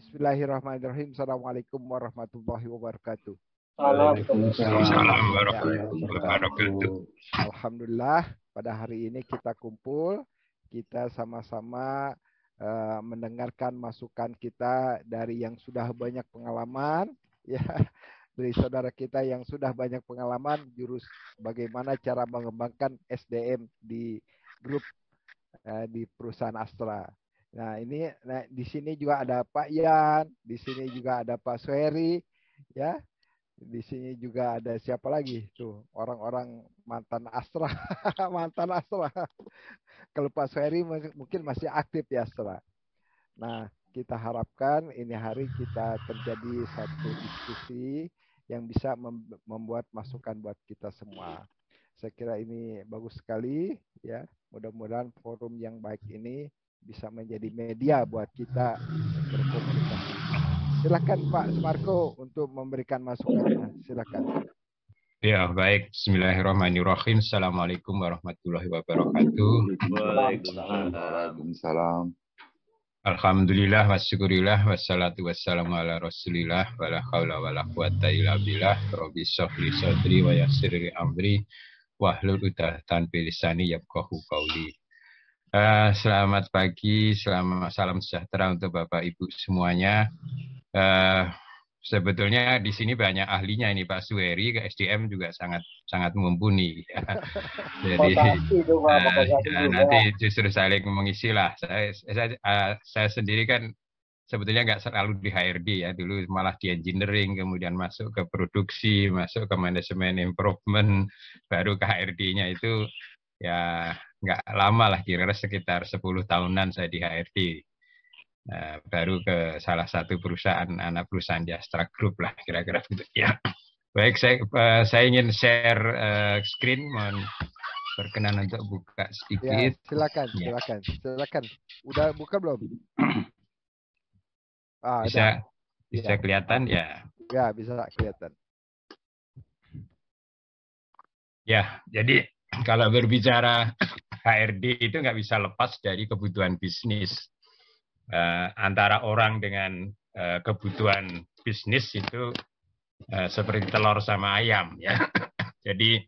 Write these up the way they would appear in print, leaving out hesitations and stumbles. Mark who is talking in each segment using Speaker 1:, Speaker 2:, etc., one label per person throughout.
Speaker 1: Bismillahirrahmanirrahim. Assalamualaikum warahmatullahi wabarakatuh.
Speaker 2: Waalaikumsalam
Speaker 1: warahmatullahi
Speaker 2: wabarakatuh.
Speaker 1: Alhamdulillah, pada hari ini kita kumpul, kita sama-sama mendengarkan masukan kita dari yang sudah banyak pengalaman, ya, dari saudara kita yang sudah banyak pengalaman, jurus bagaimana cara mengembangkan SDM di grup di perusahaan Astra. Nah, di sini juga ada Pak Yan, di sini juga ada Pak Suheri, ya. Di sini juga ada siapa lagi? Tuh, orang-orang mantan Astra, mantan Astra. Kalau Pak Suheri mungkin masih aktif di Astra. Nah, kita harapkan ini hari kita terjadi satu diskusi yang bisa membuat masukan buat kita semua. Saya kira ini bagus sekali, ya. Mudah-mudahan forum yang baik ini bisa menjadi media buat kita berkomunikasi. Silakan Pak Sumarko untuk memberikan masukannya. Silakan.
Speaker 2: Ya, baik. Bismillahirrahmanirrahim. Assalamualaikum warahmatullahi wabarakatuh.
Speaker 3: Waalaikumsalam.
Speaker 2: Alhamdulillah, wassyukurillah, wassalatu wassalamu ala rasulillah, wala hawla wala quwata illa billah, rabbi shrah li sadri wa yassir li amri, wahlul 'uqdatam min lisani yafqahu qawli. Selamat pagi, salam sejahtera untuk Bapak Ibu semuanya. Sebetulnya di sini banyak ahlinya ini Pak Suheri, ke SDM juga sangat mumpuni. Jadi nanti justru saling mengisi lah. Saya sendiri kan sebetulnya nggak selalu di HRD ya, dulu malah di engineering, kemudian masuk ke produksi, masuk ke manajemen improvement, baru ke HRD-nya itu ya nggak lama lah, kira-kira sekitar 10 tahunan saya di HRD. Baru ke salah satu perusahaan, anak perusahaan di Astra Group lah, kira-kira begitu. Ya, baik, saya ingin share screen, mohon berkenan untuk buka sedikit.
Speaker 1: Ya, silakan. Udah buka belum?
Speaker 2: Bisa kelihatan ya?
Speaker 1: Ya, bisa kelihatan.
Speaker 2: Ya, jadi kalau berbicara HRD itu nggak bisa lepas dari kebutuhan bisnis. Antara orang dengan kebutuhan bisnis itu seperti telur sama ayam ya. Jadi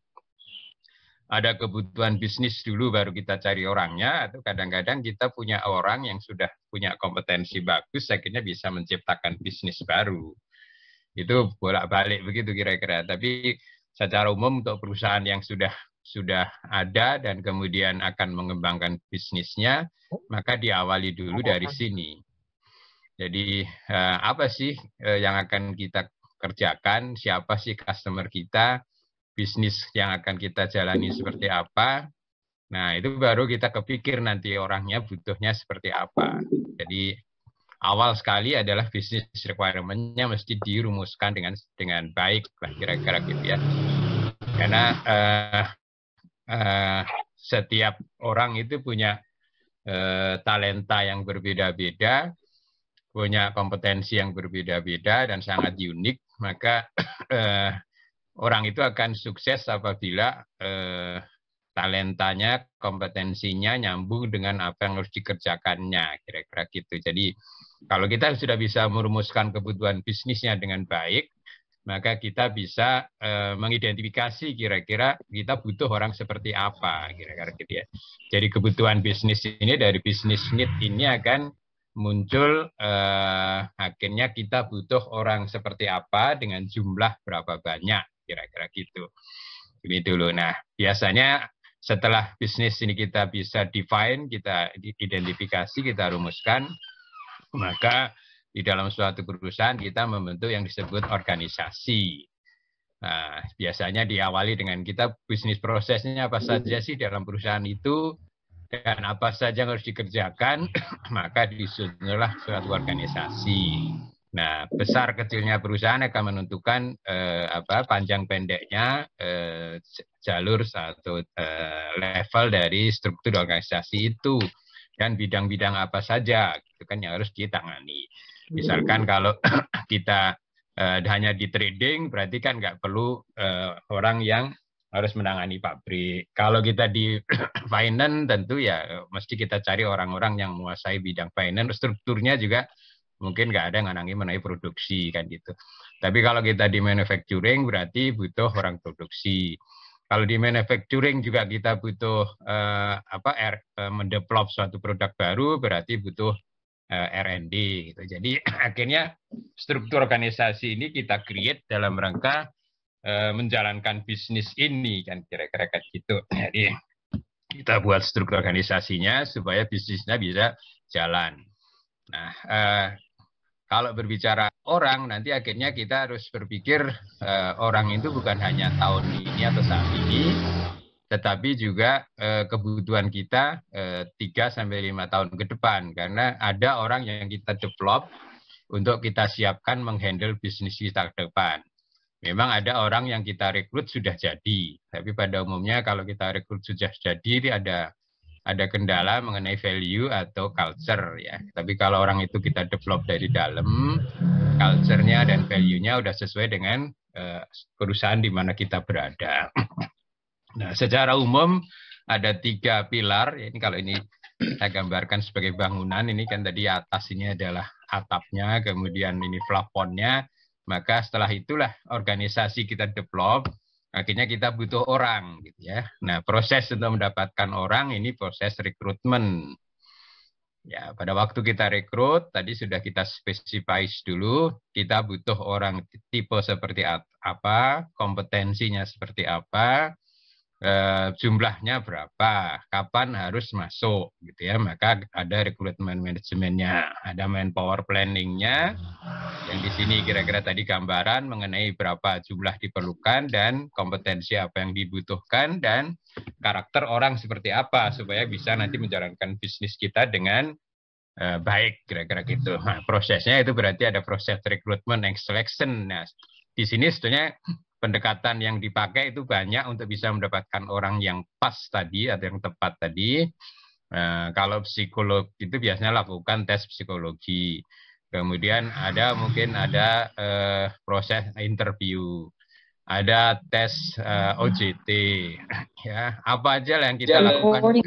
Speaker 2: ada kebutuhan bisnis dulu baru kita cari orangnya, atau kadang-kadang kita punya orang yang sudah punya kompetensi bagus, akhirnya bisa menciptakan bisnis baru. Itu bolak-balik begitu kira-kira. Tapi secara umum untuk perusahaan yang sudah ada dan kemudian akan mengembangkan bisnisnya, maka diawali dulu dari sini. Jadi apa sih yang akan kita kerjakan, siapa sih customer kita, bisnis yang akan kita jalani seperti apa. Nah, itu baru kita kepikir nanti orangnya butuhnya seperti apa. Jadi awal sekali adalah bisnis requirement-nya mesti dirumuskan dengan baik lah kira-kira gitu ya. Karena setiap orang itu punya talenta yang berbeda-beda, punya kompetensi yang berbeda-beda dan sangat unik, maka orang itu akan sukses apabila talentanya, kompetensinya nyambung dengan apa yang harus dikerjakannya, kira-kira gitu. Jadi kalau kita sudah bisa merumuskan kebutuhan bisnisnya dengan baik, maka kita bisa mengidentifikasi kira-kira kita butuh orang seperti apa, kira-kira gitu ya. Jadi kebutuhan bisnis ini dari bisnis need ini akan muncul akhirnya kita butuh orang seperti apa dengan jumlah berapa banyak, kira-kira gitu. Ini dulu. Nah, biasanya setelah bisnis ini kita bisa define, kita identifikasi, kita rumuskan, maka di dalam suatu perusahaan kita membentuk yang disebut organisasi. Nah, biasanya diawali dengan kita bisnis prosesnya apa saja sih dalam perusahaan itu, dan apa saja yang harus dikerjakan, maka disusunlah suatu organisasi. Nah, besar kecilnya perusahaan akan menentukan panjang pendeknya jalur atau level dari struktur organisasi itu, dan bidang-bidang apa saja itu kan yang harus ditangani. Misalkan kalau kita hanya di trading, berarti kan nggak perlu orang yang harus menangani pabrik. Kalau kita di finance, tentu ya mesti kita cari orang-orang yang menguasai bidang finance. Strukturnya juga mungkin nggak ada yang mengenai produksi kan gitu. Tapi kalau kita di manufacturing berarti butuh orang produksi. Kalau di manufacturing juga kita butuh mendevelop suatu produk baru, berarti butuh R&D gitu. Jadi akhirnya struktur organisasi ini kita create dalam rangka menjalankan bisnis ini kan kira-kira kayak gitu. Jadi kita buat struktur organisasinya supaya bisnisnya bisa jalan. Nah, kalau berbicara orang, nanti akhirnya kita harus berpikir orang itu bukan hanya tahun ini atau saat ini, tetapi juga kebutuhan kita 3-5 tahun ke depan. Karena ada orang yang kita develop untuk kita siapkan menghandle bisnis kita ke depan. Memang ada orang yang kita rekrut sudah jadi, tapi pada umumnya kalau kita rekrut sudah jadi ada kendala mengenai value atau culture ya. Tapi kalau orang itu kita develop dari dalam, culture-nya dan value-nya udah sesuai dengan perusahaan di mana kita berada. Nah, secara umum ada 3 pilar. Ini kalau ini saya gambarkan sebagai bangunan, ini kan tadi atas ini adalah atapnya, kemudian ini plafonnya. Maka setelah itulah organisasi kita develop, akhirnya kita butuh orang, gitu ya. Nah, proses untuk mendapatkan orang ini proses rekrutmen. Ya, pada waktu kita rekrut, tadi sudah kita spesifikasi dulu, kita butuh orang tipe seperti apa, kompetensinya seperti apa, jumlahnya berapa, kapan harus masuk, gitu ya. Maka ada rekrutmen manajemennya, ada manpower planningnya, yang di sini kira-kira tadi gambaran mengenai berapa jumlah diperlukan dan kompetensi apa yang dibutuhkan dan karakter orang seperti apa supaya bisa nanti menjalankan bisnis kita dengan baik, kira-kira gitu. Nah, prosesnya itu berarti ada proses recruitment and selection. Nah, di sini sebetulnya pendekatan yang dipakai itu banyak untuk bisa mendapatkan orang yang pas tadi atau yang tepat tadi. Kalau psikolog itu biasanya lakukan tes psikologi. Kemudian mungkin ada proses interview, ada tes OJT, ya apa aja yang kita lakukan.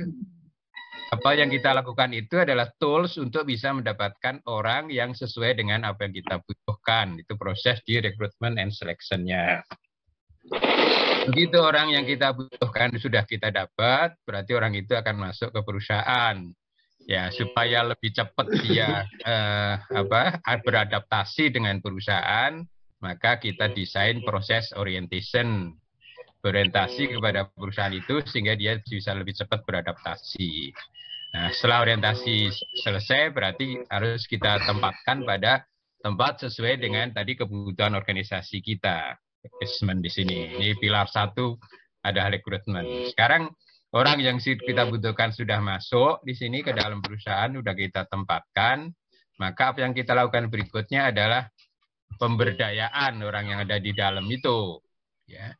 Speaker 2: Apa yang kita lakukan itu adalah tools untuk bisa mendapatkan orang yang sesuai dengan apa yang kita butuhkan. Itu proses di recruitment and selection-nya. Begitu orang yang kita butuhkan sudah kita dapat, berarti orang itu akan masuk ke perusahaan. Ya, supaya lebih cepat dia beradaptasi dengan perusahaan, maka kita desain proses orientation, berorientasi kepada perusahaan itu sehingga dia bisa lebih cepat beradaptasi. Nah, setelah orientasi selesai, berarti harus kita tempatkan pada tempat sesuai dengan tadi kebutuhan organisasi kita. Rekrutmen di sini. Ini pilar 1 ada rekrutmen. Sekarang orang yang kita butuhkan sudah masuk di sini ke dalam perusahaan, sudah kita tempatkan. Maka apa yang kita lakukan berikutnya adalah pemberdayaan orang yang ada di dalam itu. Ya.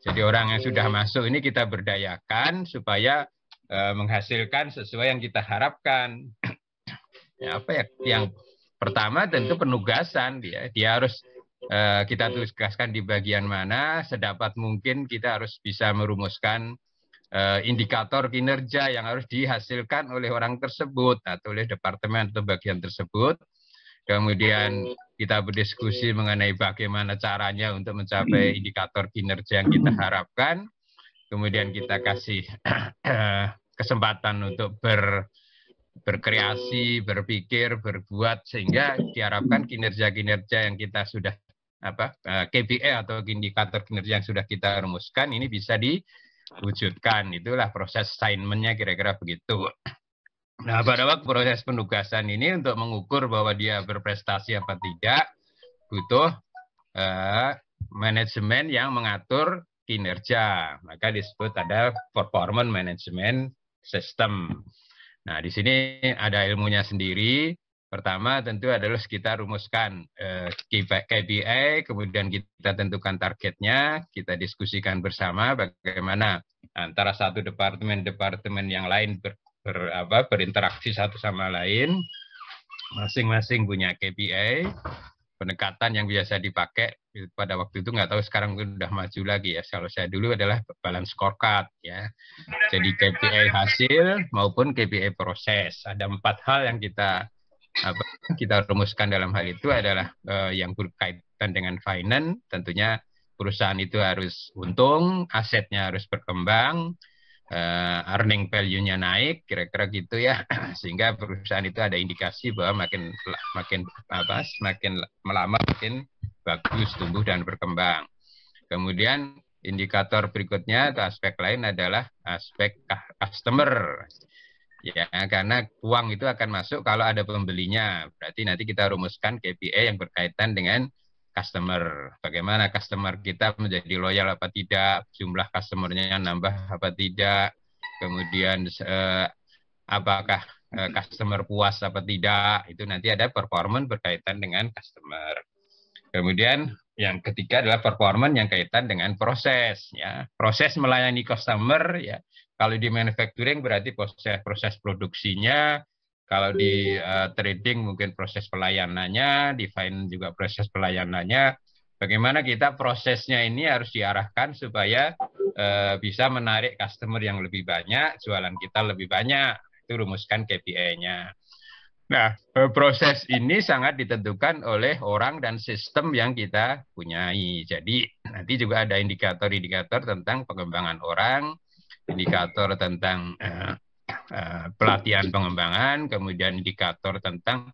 Speaker 2: Jadi orang yang sudah masuk ini kita berdayakan supaya menghasilkan sesuai yang kita harapkan. Ya, yang pertama tentu penugasan dia harus kita tugaskan di bagian mana, sedapat mungkin kita harus bisa merumuskan indikator kinerja yang harus dihasilkan oleh orang tersebut atau oleh departemen atau bagian tersebut. Kemudian kita berdiskusi mengenai bagaimana caranya untuk mencapai indikator kinerja yang kita harapkan. Kemudian kita kasih kesempatan untuk berkreasi, berpikir, berbuat sehingga diharapkan kinerja-kinerja yang kita sudah KPI atau indikator kinerja yang sudah kita rumuskan ini bisa diwujudkan. Itulah proses assignment-nya kira-kira begitu. Nah, pada waktu proses penugasan ini untuk mengukur bahwa dia berprestasi apa tidak, butuh manajemen yang mengatur kinerja. Maka disebut ada performance management system. Nah, di sini ada ilmunya sendiri. Pertama tentu adalah kita rumuskan KPI, kemudian kita tentukan targetnya, kita diskusikan bersama bagaimana antara satu departemen yang lain berinteraksi satu sama lain, masing-masing punya KPI. Pendekatan yang biasa dipakai pada waktu itu nggak tahu sekarang udah maju lagi ya. Kalau saya dulu adalah balance scorecard ya. Jadi KPI hasil maupun KPI proses. Ada 4 hal yang kita apa kita rumuskan dalam hal itu adalah yang berkaitan dengan finance. Tentunya perusahaan itu harus untung, asetnya harus berkembang, earning value-nya naik, kira-kira gitu ya, sehingga perusahaan itu ada indikasi bahwa makin semakin lama makin bagus tumbuh dan berkembang. Kemudian indikator berikutnya atau aspek lain adalah aspek customer. Ya, karena uang itu akan masuk kalau ada pembelinya. Berarti nanti kita rumuskan KPI yang berkaitan dengan customer. Bagaimana customer kita menjadi loyal apa tidak, jumlah customernya nambah apa tidak, kemudian apakah customer puas apa tidak, itu nanti ada performance berkaitan dengan customer. Kemudian yang ketiga adalah performance yang kaitan dengan proses, ya. Proses melayani customer, ya. Kalau di manufacturing berarti proses produksinya, kalau di trading mungkin proses pelayanannya, di finance juga proses pelayanannya. Bagaimana kita prosesnya ini harus diarahkan supaya bisa menarik customer yang lebih banyak, jualan kita lebih banyak. Itu rumuskan KPI-nya. Nah, proses ini sangat ditentukan oleh orang dan sistem yang kita punyai. Jadi nanti juga ada indikator-indikator tentang pengembangan orang, indikator tentang pelatihan pengembangan, kemudian indikator tentang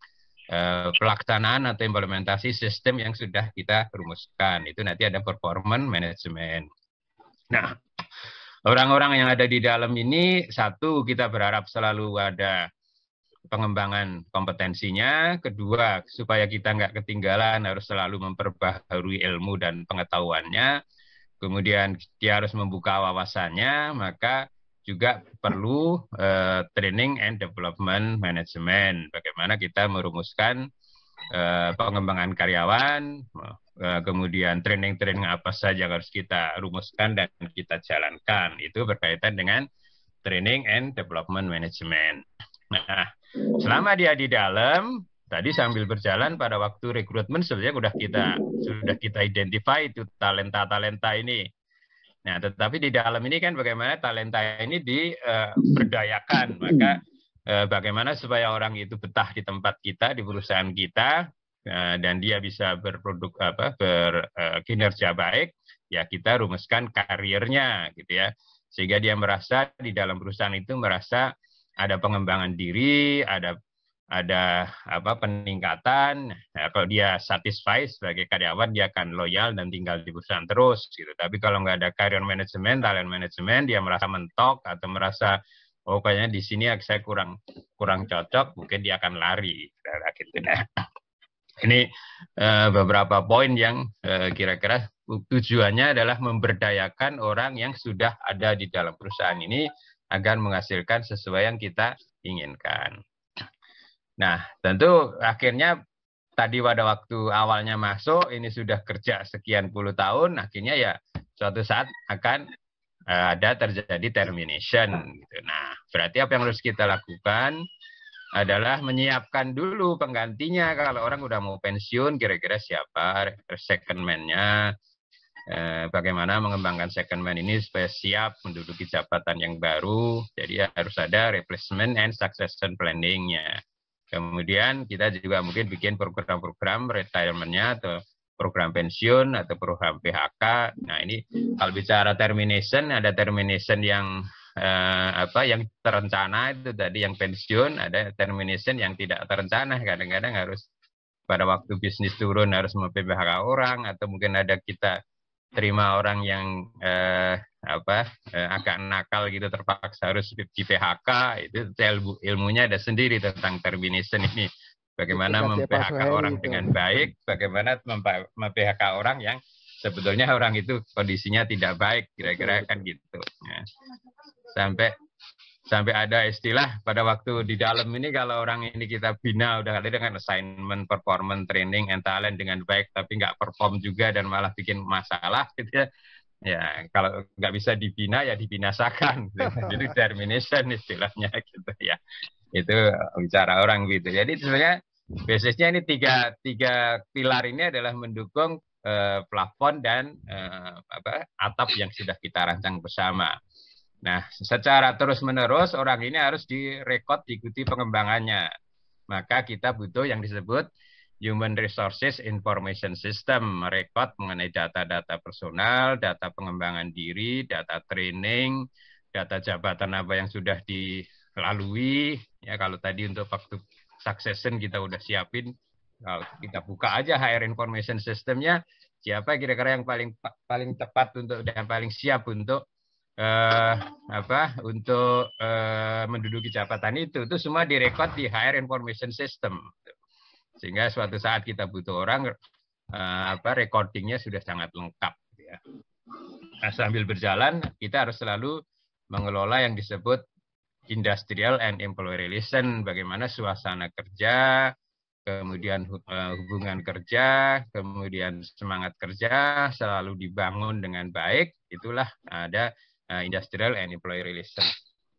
Speaker 2: pelaksanaan atau implementasi sistem yang sudah kita rumuskan. Itu nanti ada performance management. Nah, orang-orang yang ada di dalam ini, satu, kita berharap selalu ada pengembangan kompetensinya. Kedua, supaya kita nggak ketinggalan harus selalu memperbaharui ilmu dan pengetahuannya. Kemudian dia harus membuka wawasannya, maka juga perlu training and development management. Bagaimana kita merumuskan pengembangan karyawan, kemudian training-training apa saja yang harus kita rumuskan dan kita jalankan. Itu berkaitan dengan training and development management. Nah, selama dia di dalam, tadi sambil berjalan pada waktu rekrutmen sebenarnya sudah kita identify itu talenta-talenta ini. Nah, tetapi di dalam ini kan bagaimana talenta ini diberdayakan. Maka bagaimana supaya orang itu betah di tempat kita, di perusahaan kita, dan dia bisa berkinerja baik, ya kita rumuskan karirnya gitu ya. Sehingga dia merasa di dalam perusahaan itu merasa ada pengembangan diri, ada peningkatan. Nah, kalau dia satisfied sebagai karyawan, dia akan loyal dan tinggal di perusahaan terus gitu. Tapi kalau nggak ada career management, talent management, dia merasa mentok atau merasa oh kayaknya di sini saya kurang cocok, mungkin dia akan lari gitu. Nah, ini beberapa poin yang kira-kira tujuannya adalah memberdayakan orang yang sudah ada di dalam perusahaan ini agar menghasilkan sesuai yang kita inginkan. Nah, tentu akhirnya tadi pada waktu awalnya masuk, ini sudah kerja sekian puluh tahun, akhirnya ya suatu saat akan ada terjadi termination. Gitu. Nah, berarti apa yang harus kita lakukan adalah menyiapkan dulu penggantinya. Kalau orang udah mau pensiun, kira-kira siapa second man-nya, bagaimana mengembangkan second man ini supaya siap menduduki jabatan yang baru. Jadi harus ada replacement and succession planning-nya. Kemudian kita juga mungkin bikin program-program retirement-nya atau program pensiun atau program PHK. Nah ini kalau bicara termination, ada termination yang yang terencana itu tadi yang pensiun, ada termination yang tidak terencana. Kadang-kadang harus pada waktu bisnis turun harus memphk orang, atau mungkin ada kita terima orang yang agak nakal gitu terpaksa harus di PHK. Itu ilmunya ada sendiri tentang termination ini. Bagaimana mem-PHK orang dengan baik, bagaimana mem-PHK orang yang sebetulnya orang itu kondisinya tidak baik, kira-kira kan gitu. Ya. Sampai ada istilah pada waktu di dalam ini, kalau orang ini kita bina udah kali dengan assignment, performance, training, and talent dengan baik, tapi nggak perform juga dan malah bikin masalah gitu ya. Ya kalau nggak bisa dibina ya dibinasakan. Jadi termination istilahnya gitu ya. Itu bicara orang gitu. Jadi sebenarnya basisnya ini tiga pilar ini adalah mendukung plafon dan atap yang sudah kita rancang bersama. Nah, secara terus-menerus orang ini harus direkod, diikuti pengembangannya. maka kita butuh yang disebut Human Resources Information System, merekod mengenai data-data personal, data pengembangan diri, data training, data jabatan apa yang sudah dilalui. Ya, kalau tadi untuk waktu succession kita udah siapin, kalau kita buka aja HR Information Systemnya, siapa kira-kira yang paling tepat untuk dan paling siap untuk menduduki jabatan itu semua direkod di HR Information System. Sehingga suatu saat kita butuh orang, recordingnya sudah sangat lengkap. Ya. Nah, sambil berjalan, kita harus selalu mengelola yang disebut industrial and employee relation, bagaimana suasana kerja, kemudian hubungan kerja, kemudian semangat kerja selalu dibangun dengan baik. Itulah ada industrial and employee relation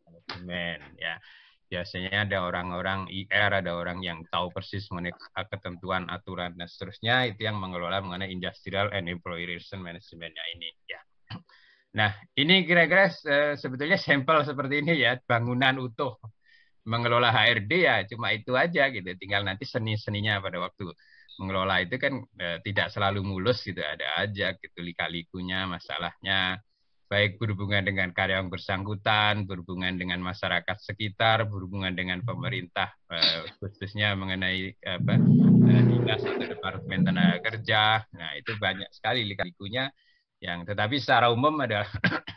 Speaker 2: management. Ya. Biasanya ada orang-orang IR, ada orang yang tahu persis mengenai ketentuan, aturan, dan seterusnya. Itu yang mengelola mengenai Industrial and Employee Relation Management-nya ini. Ya. Nah, ini kira-kira sebetulnya sampel seperti ini ya, bangunan utuh mengelola HRD ya, cuma itu aja gitu. Tinggal nanti seni-seninya pada waktu mengelola itu kan tidak selalu mulus gitu, ada aja gitu lika-likunya, masalahnya. Baik berhubungan dengan karyawan bersangkutan, berhubungan dengan masyarakat sekitar, berhubungan dengan pemerintah, khususnya mengenai dinas atau departemen tenaga kerja. Nah, itu banyak sekali lika-likunya. Tetapi secara umum adalah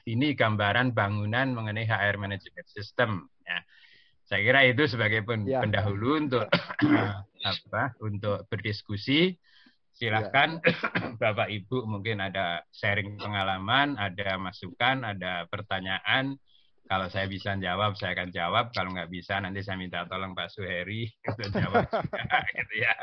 Speaker 2: ini gambaran bangunan mengenai HR Management System. Ya. Saya kira itu sebagai pendahulu untuk untuk berdiskusi. Silahkan Bapak Ibu mungkin ada sharing pengalaman, ada masukan, ada pertanyaan. Kalau saya bisa jawab, saya akan jawab. Kalau nggak bisa, nanti saya minta tolong Pak Suheri untuk jawab juga, gitu ya.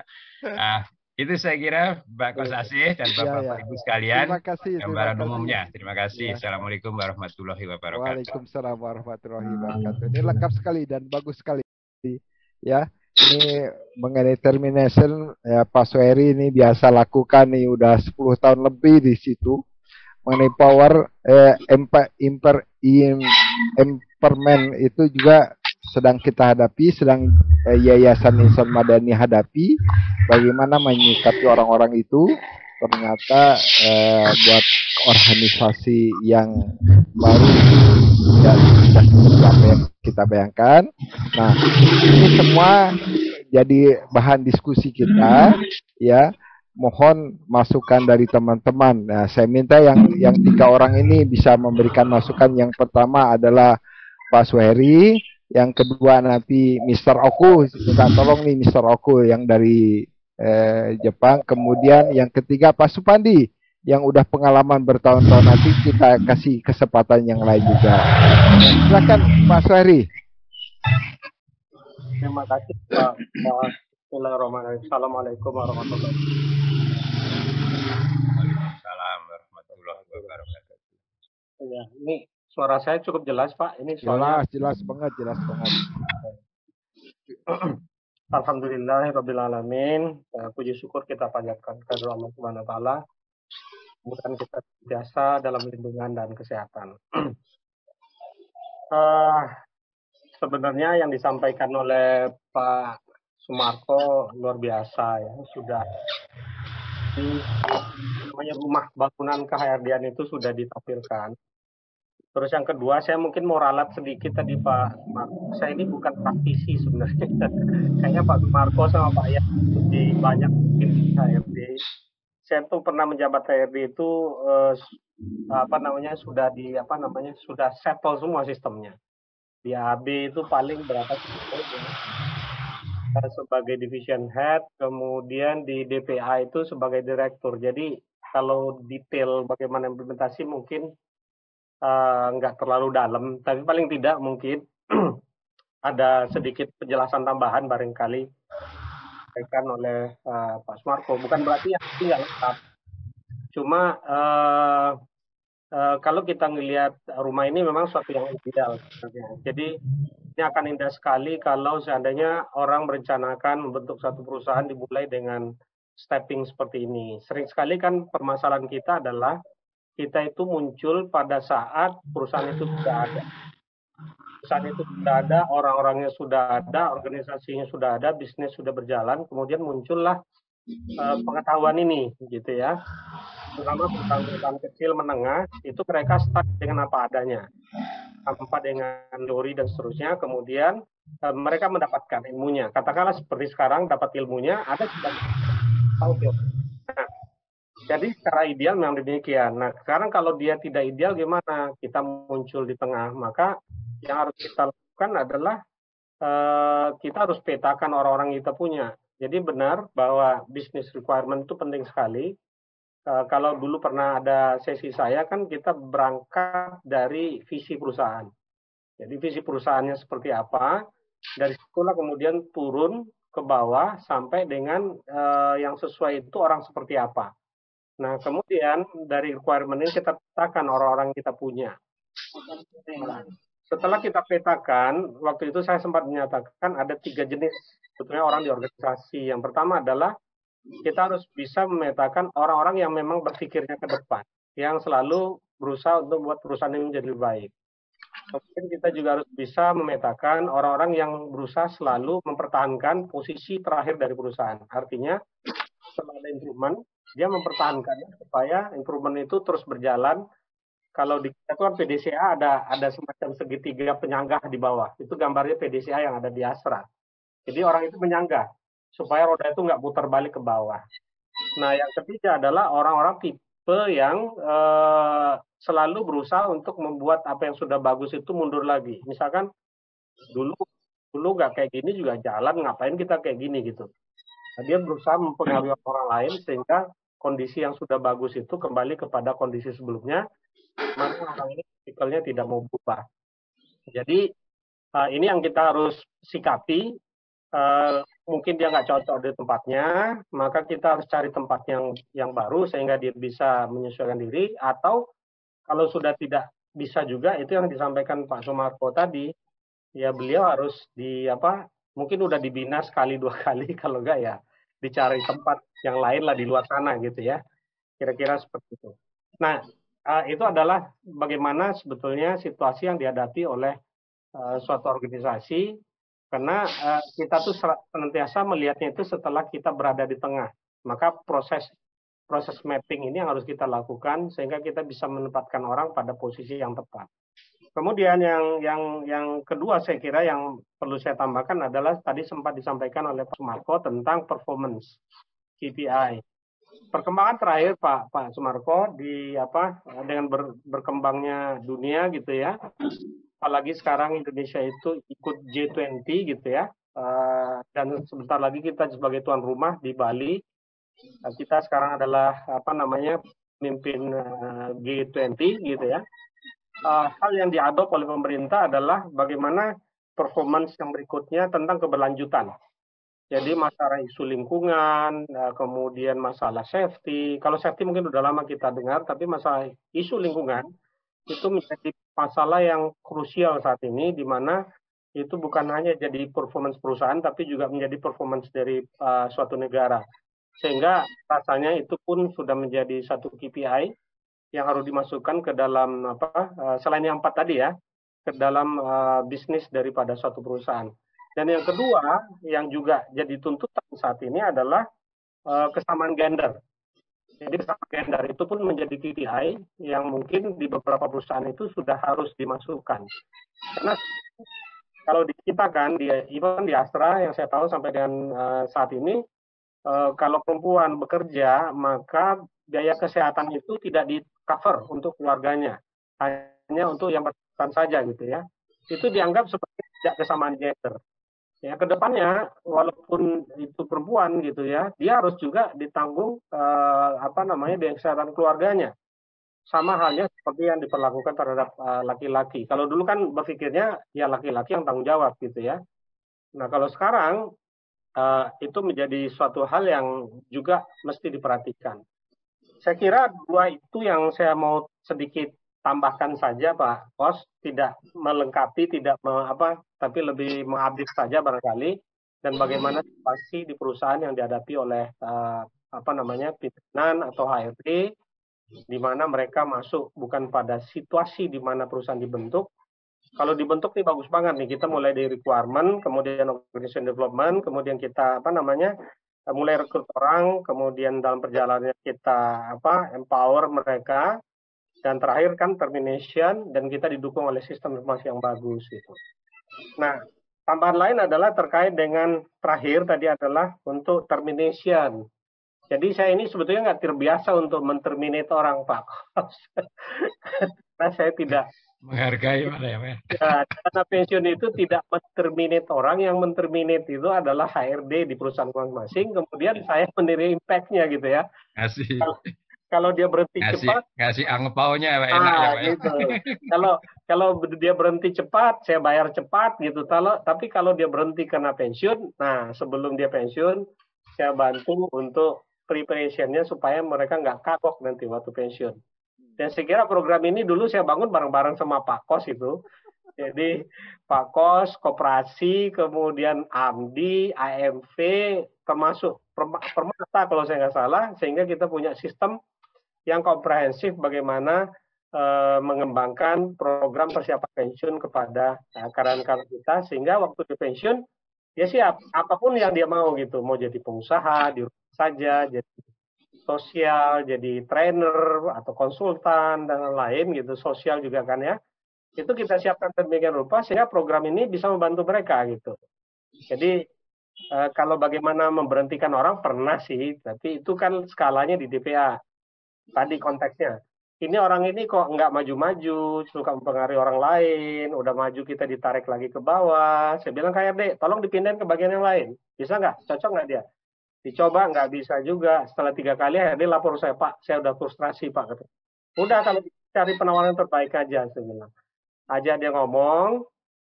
Speaker 2: Itu saya kira Mbak Kosasih dan Bapak Ibu sekalian.
Speaker 1: Terima kasih.
Speaker 2: Gambaran umumnya. Terima kasih. Assalamualaikum warahmatullahi wabarakatuh.
Speaker 1: Waalaikumsalam warahmatullahi wabarakatuh. Ini lengkap sekali dan bagus sekali. Ya. Ini mengenai termination ya, Pak Suheri ini biasa lakukan nih udah 10 tahun lebih di situ mengenai power empowerment itu juga sedang kita hadapi, sedang Yayasan Insan Madani hadapi bagaimana menyikapi orang-orang itu. Ternyata buat organisasi yang baru dan apa yang kita bayangkan. Nah, ini semua jadi bahan diskusi kita, ya. Mohon masukan dari teman-teman. Nah, saya minta yang 3 orang ini bisa memberikan masukan. Yang pertama adalah Pak Suheri, yang kedua nanti Mr. Oku, minta tolong nih Mr. Oku yang dari Jepang. Kemudian yang ketiga Pak Supandi yang udah pengalaman bertahun-tahun, nanti kita kasih kesempatan yang lain juga. Silakan Pak Suheri.
Speaker 3: Terima kasih Pak. Bismillahirrahmanirrahim. Assalamualaikum warahmatullahi
Speaker 2: wabarakatuh. Waalaikumsalam warahmatullahi wabarakatuh.
Speaker 3: Ya, ini suara saya cukup jelas Pak. Ini suara
Speaker 1: jelas banget.
Speaker 3: Alhamdulillahirrabbilalamin. Puji syukur kita panjatkan kepada Allah Subhanahu wa taala. Kemudian kita biasa dalam lindungan dan kesehatan. Sebenarnya yang disampaikan oleh Pak Sumarko luar biasa ya, sudah namanya rumah bangunan ke-HRD-an itu sudah ditampilkan. Terus yang kedua, saya mungkin mau ralat sedikit tadi Pak Sumarko. Saya ini bukan praktisi sebenarnya. Kayaknya Pak Sumarko sama Pak Ayat lebih banyak mungkin di HRD. Saya tuh pernah menjabat HRD itu sudah settle semua sistemnya. Di AB itu paling berapa sih sebagai division head, kemudian di DPA itu sebagai direktur. Jadi kalau detail bagaimana implementasi mungkin nggak terlalu dalam, tapi paling tidak mungkin ada sedikit penjelasan tambahan barangkali disampaikan oleh Pak Sumarko. Bukan berarti yang nggak lengkap. Cuma kalau kita ngelihat rumah ini memang suatu yang ideal. Jadi ini akan indah sekali kalau seandainya orang merencanakan membentuk satu perusahaan dimulai dengan stepping seperti ini. Sering sekali kan permasalahan kita adalah kita itu muncul pada saat perusahaan itu sudah ada. perusahaan itu sudah ada, orang-orangnya sudah ada, organisasinya sudah ada, bisnis sudah berjalan, kemudian muncullah pengetahuan ini, gitu ya. Terutama perusahaan-perusahaan kecil menengah, itu mereka start dengan apa adanya, tanpa dengan teori dan seterusnya, kemudian mereka mendapatkan ilmunya. Katakanlah seperti sekarang dapat ilmunya, ada sudah tahu teori. Nah, jadi secara ideal memang demikian. Nah, sekarang kalau dia tidak ideal gimana? Kita muncul di tengah, maka yang harus kita lakukan adalah kita harus petakan orang-orang yang kita punya. Jadi benar bahwa business requirement itu penting sekali. Kalau dulu pernah ada sesi saya kan kita berangkat dari visi perusahaan. Jadi visi perusahaannya seperti apa, dari situlah kemudian turun ke bawah sampai dengan yang sesuai itu orang seperti apa. Nah, kemudian dari requirement ini kita petakan orang-orang yang kita punya. Setelah kita petakan, waktu itu saya sempat menyatakan ada 3 jenis sebetulnya orang di organisasi. Yang pertama adalah kita harus bisa memetakan orang-orang yang memang berpikirnya ke depan, yang selalu berusaha untuk membuat perusahaan ini menjadi lebih baik. Kemudian kita juga harus bisa memetakan orang-orang yang berusaha selalu mempertahankan posisi terakhir dari perusahaan. Artinya, setelah ada improvement, dia mempertahankannya supaya improvement itu terus berjalan. Kalau di kita kan PDCA ada semacam segitiga penyanggah di bawah. Itu gambarnya PDCA yang ada di Astra. Jadi orang itu menyanggah supaya roda itu nggak putar balik ke bawah. Nah, yang ketiga adalah orang-orang tipe yang selalu berusaha untuk membuat apa yang sudah bagus itu mundur lagi. Misalkan dulu nggak kayak gini juga jalan, ngapain kita kayak gini gitu. Nah, dia berusaha mempengaruhi orang lain sehingga kondisi yang sudah bagus itu kembali kepada kondisi sebelumnya, mana orang ini tipikalnya tidak mau berubah. Jadi ini yang kita harus sikapi. Mungkin dia nggak cocok di tempatnya, maka kita harus cari tempat yang baru sehingga dia bisa menyesuaikan diri. Atau kalau sudah tidak bisa juga, itu yang disampaikan Pak Sumarko tadi, ya beliau harus mungkin udah dibina sekali 2 kali, kalau enggak ya dicari tempat yang lain lah di luar sana gitu ya, kira-kira seperti itu. Nah, itu adalah bagaimana sebetulnya situasi yang dihadapi oleh suatu organisasi, karena kita tuh senantiasa melihatnya itu setelah kita berada di tengah. Maka proses mapping ini yang harus kita lakukan sehingga kita bisa menempatkan orang pada posisi yang tepat. Kemudian yang kedua saya kira yang perlu saya tambahkan adalah tadi sempat disampaikan oleh Pak Sumarko tentang performance KPI. Perkembangan terakhir Pak Sumarko dengan berkembangnya dunia gitu ya, apalagi sekarang Indonesia itu ikut G20 gitu ya, dan sebentar lagi kita sebagai tuan rumah di Bali, kita sekarang adalah pemimpin G20 gitu ya. Hal yang diadop oleh pemerintah adalah bagaimana performance yang berikutnya tentang keberlanjutan. Jadi masalah isu lingkungan, kemudian masalah safety. Kalau safety mungkin udah lama kita dengar, tapi masalah isu lingkungan itu menjadi masalah yang krusial saat ini, di mana itu bukan hanya jadi performance perusahaan, tapi juga menjadi performance dari suatu negara. Sehingga rasanya itu pun sudah menjadi satu KPI yang harus dimasukkan ke dalam selain yang 4 tadi ya, ke dalam bisnis daripada suatu perusahaan. Dan yang kedua yang juga jadi tuntutan saat ini adalah kesamaan gender. Jadi kesamaan gender itu pun menjadi KPI yang mungkin di beberapa perusahaan itu sudah harus dimasukkan. Karena kalau di kita kan, even di Astra yang saya tahu sampai dengan saat ini, kalau perempuan bekerja, maka biaya kesehatan itu tidak di-cover untuk keluarganya. Hanya untuk yang bersangkutan saja gitu ya. Itu dianggap sebagai tidak kesamaan gender. Ya, kedepannya walaupun itu perempuan gitu ya, dia harus juga ditanggung biaya kesehatan keluarganya. Sama halnya seperti yang diperlakukan terhadap laki-laki. Kalau dulu kan berpikirnya ya laki-laki yang tanggung jawab gitu ya. Nah, kalau sekarang itu menjadi suatu hal yang juga mesti diperhatikan. Saya kira 2 itu yang saya mau sedikit tambahkan saja, Pak Pos, tidak melengkapi, tapi lebih mengupdate saja barangkali, dan bagaimana situasi di perusahaan yang dihadapi oleh pimpinan atau HRD, di mana mereka masuk bukan pada situasi di mana perusahaan dibentuk, kalau dibentuk nih bagus banget nih. Kita mulai dari requirement, kemudian organization development, kemudian kita mulai rekrut orang, kemudian dalam perjalanannya kita empower mereka, dan terakhir kan termination, dan kita didukung oleh sistem informasi yang bagus gitu. Nah, tambahan lain adalah terkait dengan terakhir tadi adalah untuk termination. Jadi saya ini sebetulnya nggak terbiasa untuk menterminate orang, Pak. Karena saya tidak
Speaker 2: Menghargai mana ya, Pak?
Speaker 3: ya, dana pensiun itu tidak menterminate orang, yang menterminate itu adalah HRD di perusahaan masing-masing, kemudian saya menerima impact-nya gitu ya.
Speaker 2: Ngasih
Speaker 3: Kalau dia berhenti cepat,
Speaker 2: ngasih angpaunya Pak, enak ya Pak.
Speaker 3: gitu. Kalau dia berhenti cepat, saya bayar cepat gitu. Tapi kalau dia berhenti karena pensiun, nah sebelum dia pensiun, saya bantu untuk preparation-nya supaya mereka nggak kapok nanti waktu pensiun. Dan saya kira program ini dulu saya bangun bareng-bareng sama Pak Kos itu. Jadi Pak Kos, Koperasi, kemudian AMDI, AMV, termasuk Permata kalau saya nggak salah, sehingga kita punya sistem yang komprehensif bagaimana mengembangkan program persiapan pensiun kepada karyawan-karyawan kita, sehingga waktu di pensiun dia siap apapun yang dia mau gitu, mau jadi pengusaha di rumah saja, jadi sosial, jadi trainer atau konsultan dan lain gitu, sosial juga kan ya. Itu kita siapkan demikian rupa sehingga program ini bisa membantu mereka gitu. Jadi kalau bagaimana memberhentikan orang pernah sih, tapi itu kan skalanya di DPA. Tadi konteksnya. Ini orang ini kok nggak maju-maju, suka mempengaruhi orang lain, udah maju kita ditarik lagi ke bawah. Saya bilang kayak dek, tolong dipindahin ke bagian yang lain. Bisa nggak? Cocok nggak dia? Dicoba nggak bisa juga. Setelah 3 kali dia lapor saya, Pak, saya udah frustrasi Pak. Udah kalau cari penawaran terbaik aja, saya bilang. Aja dia ngomong,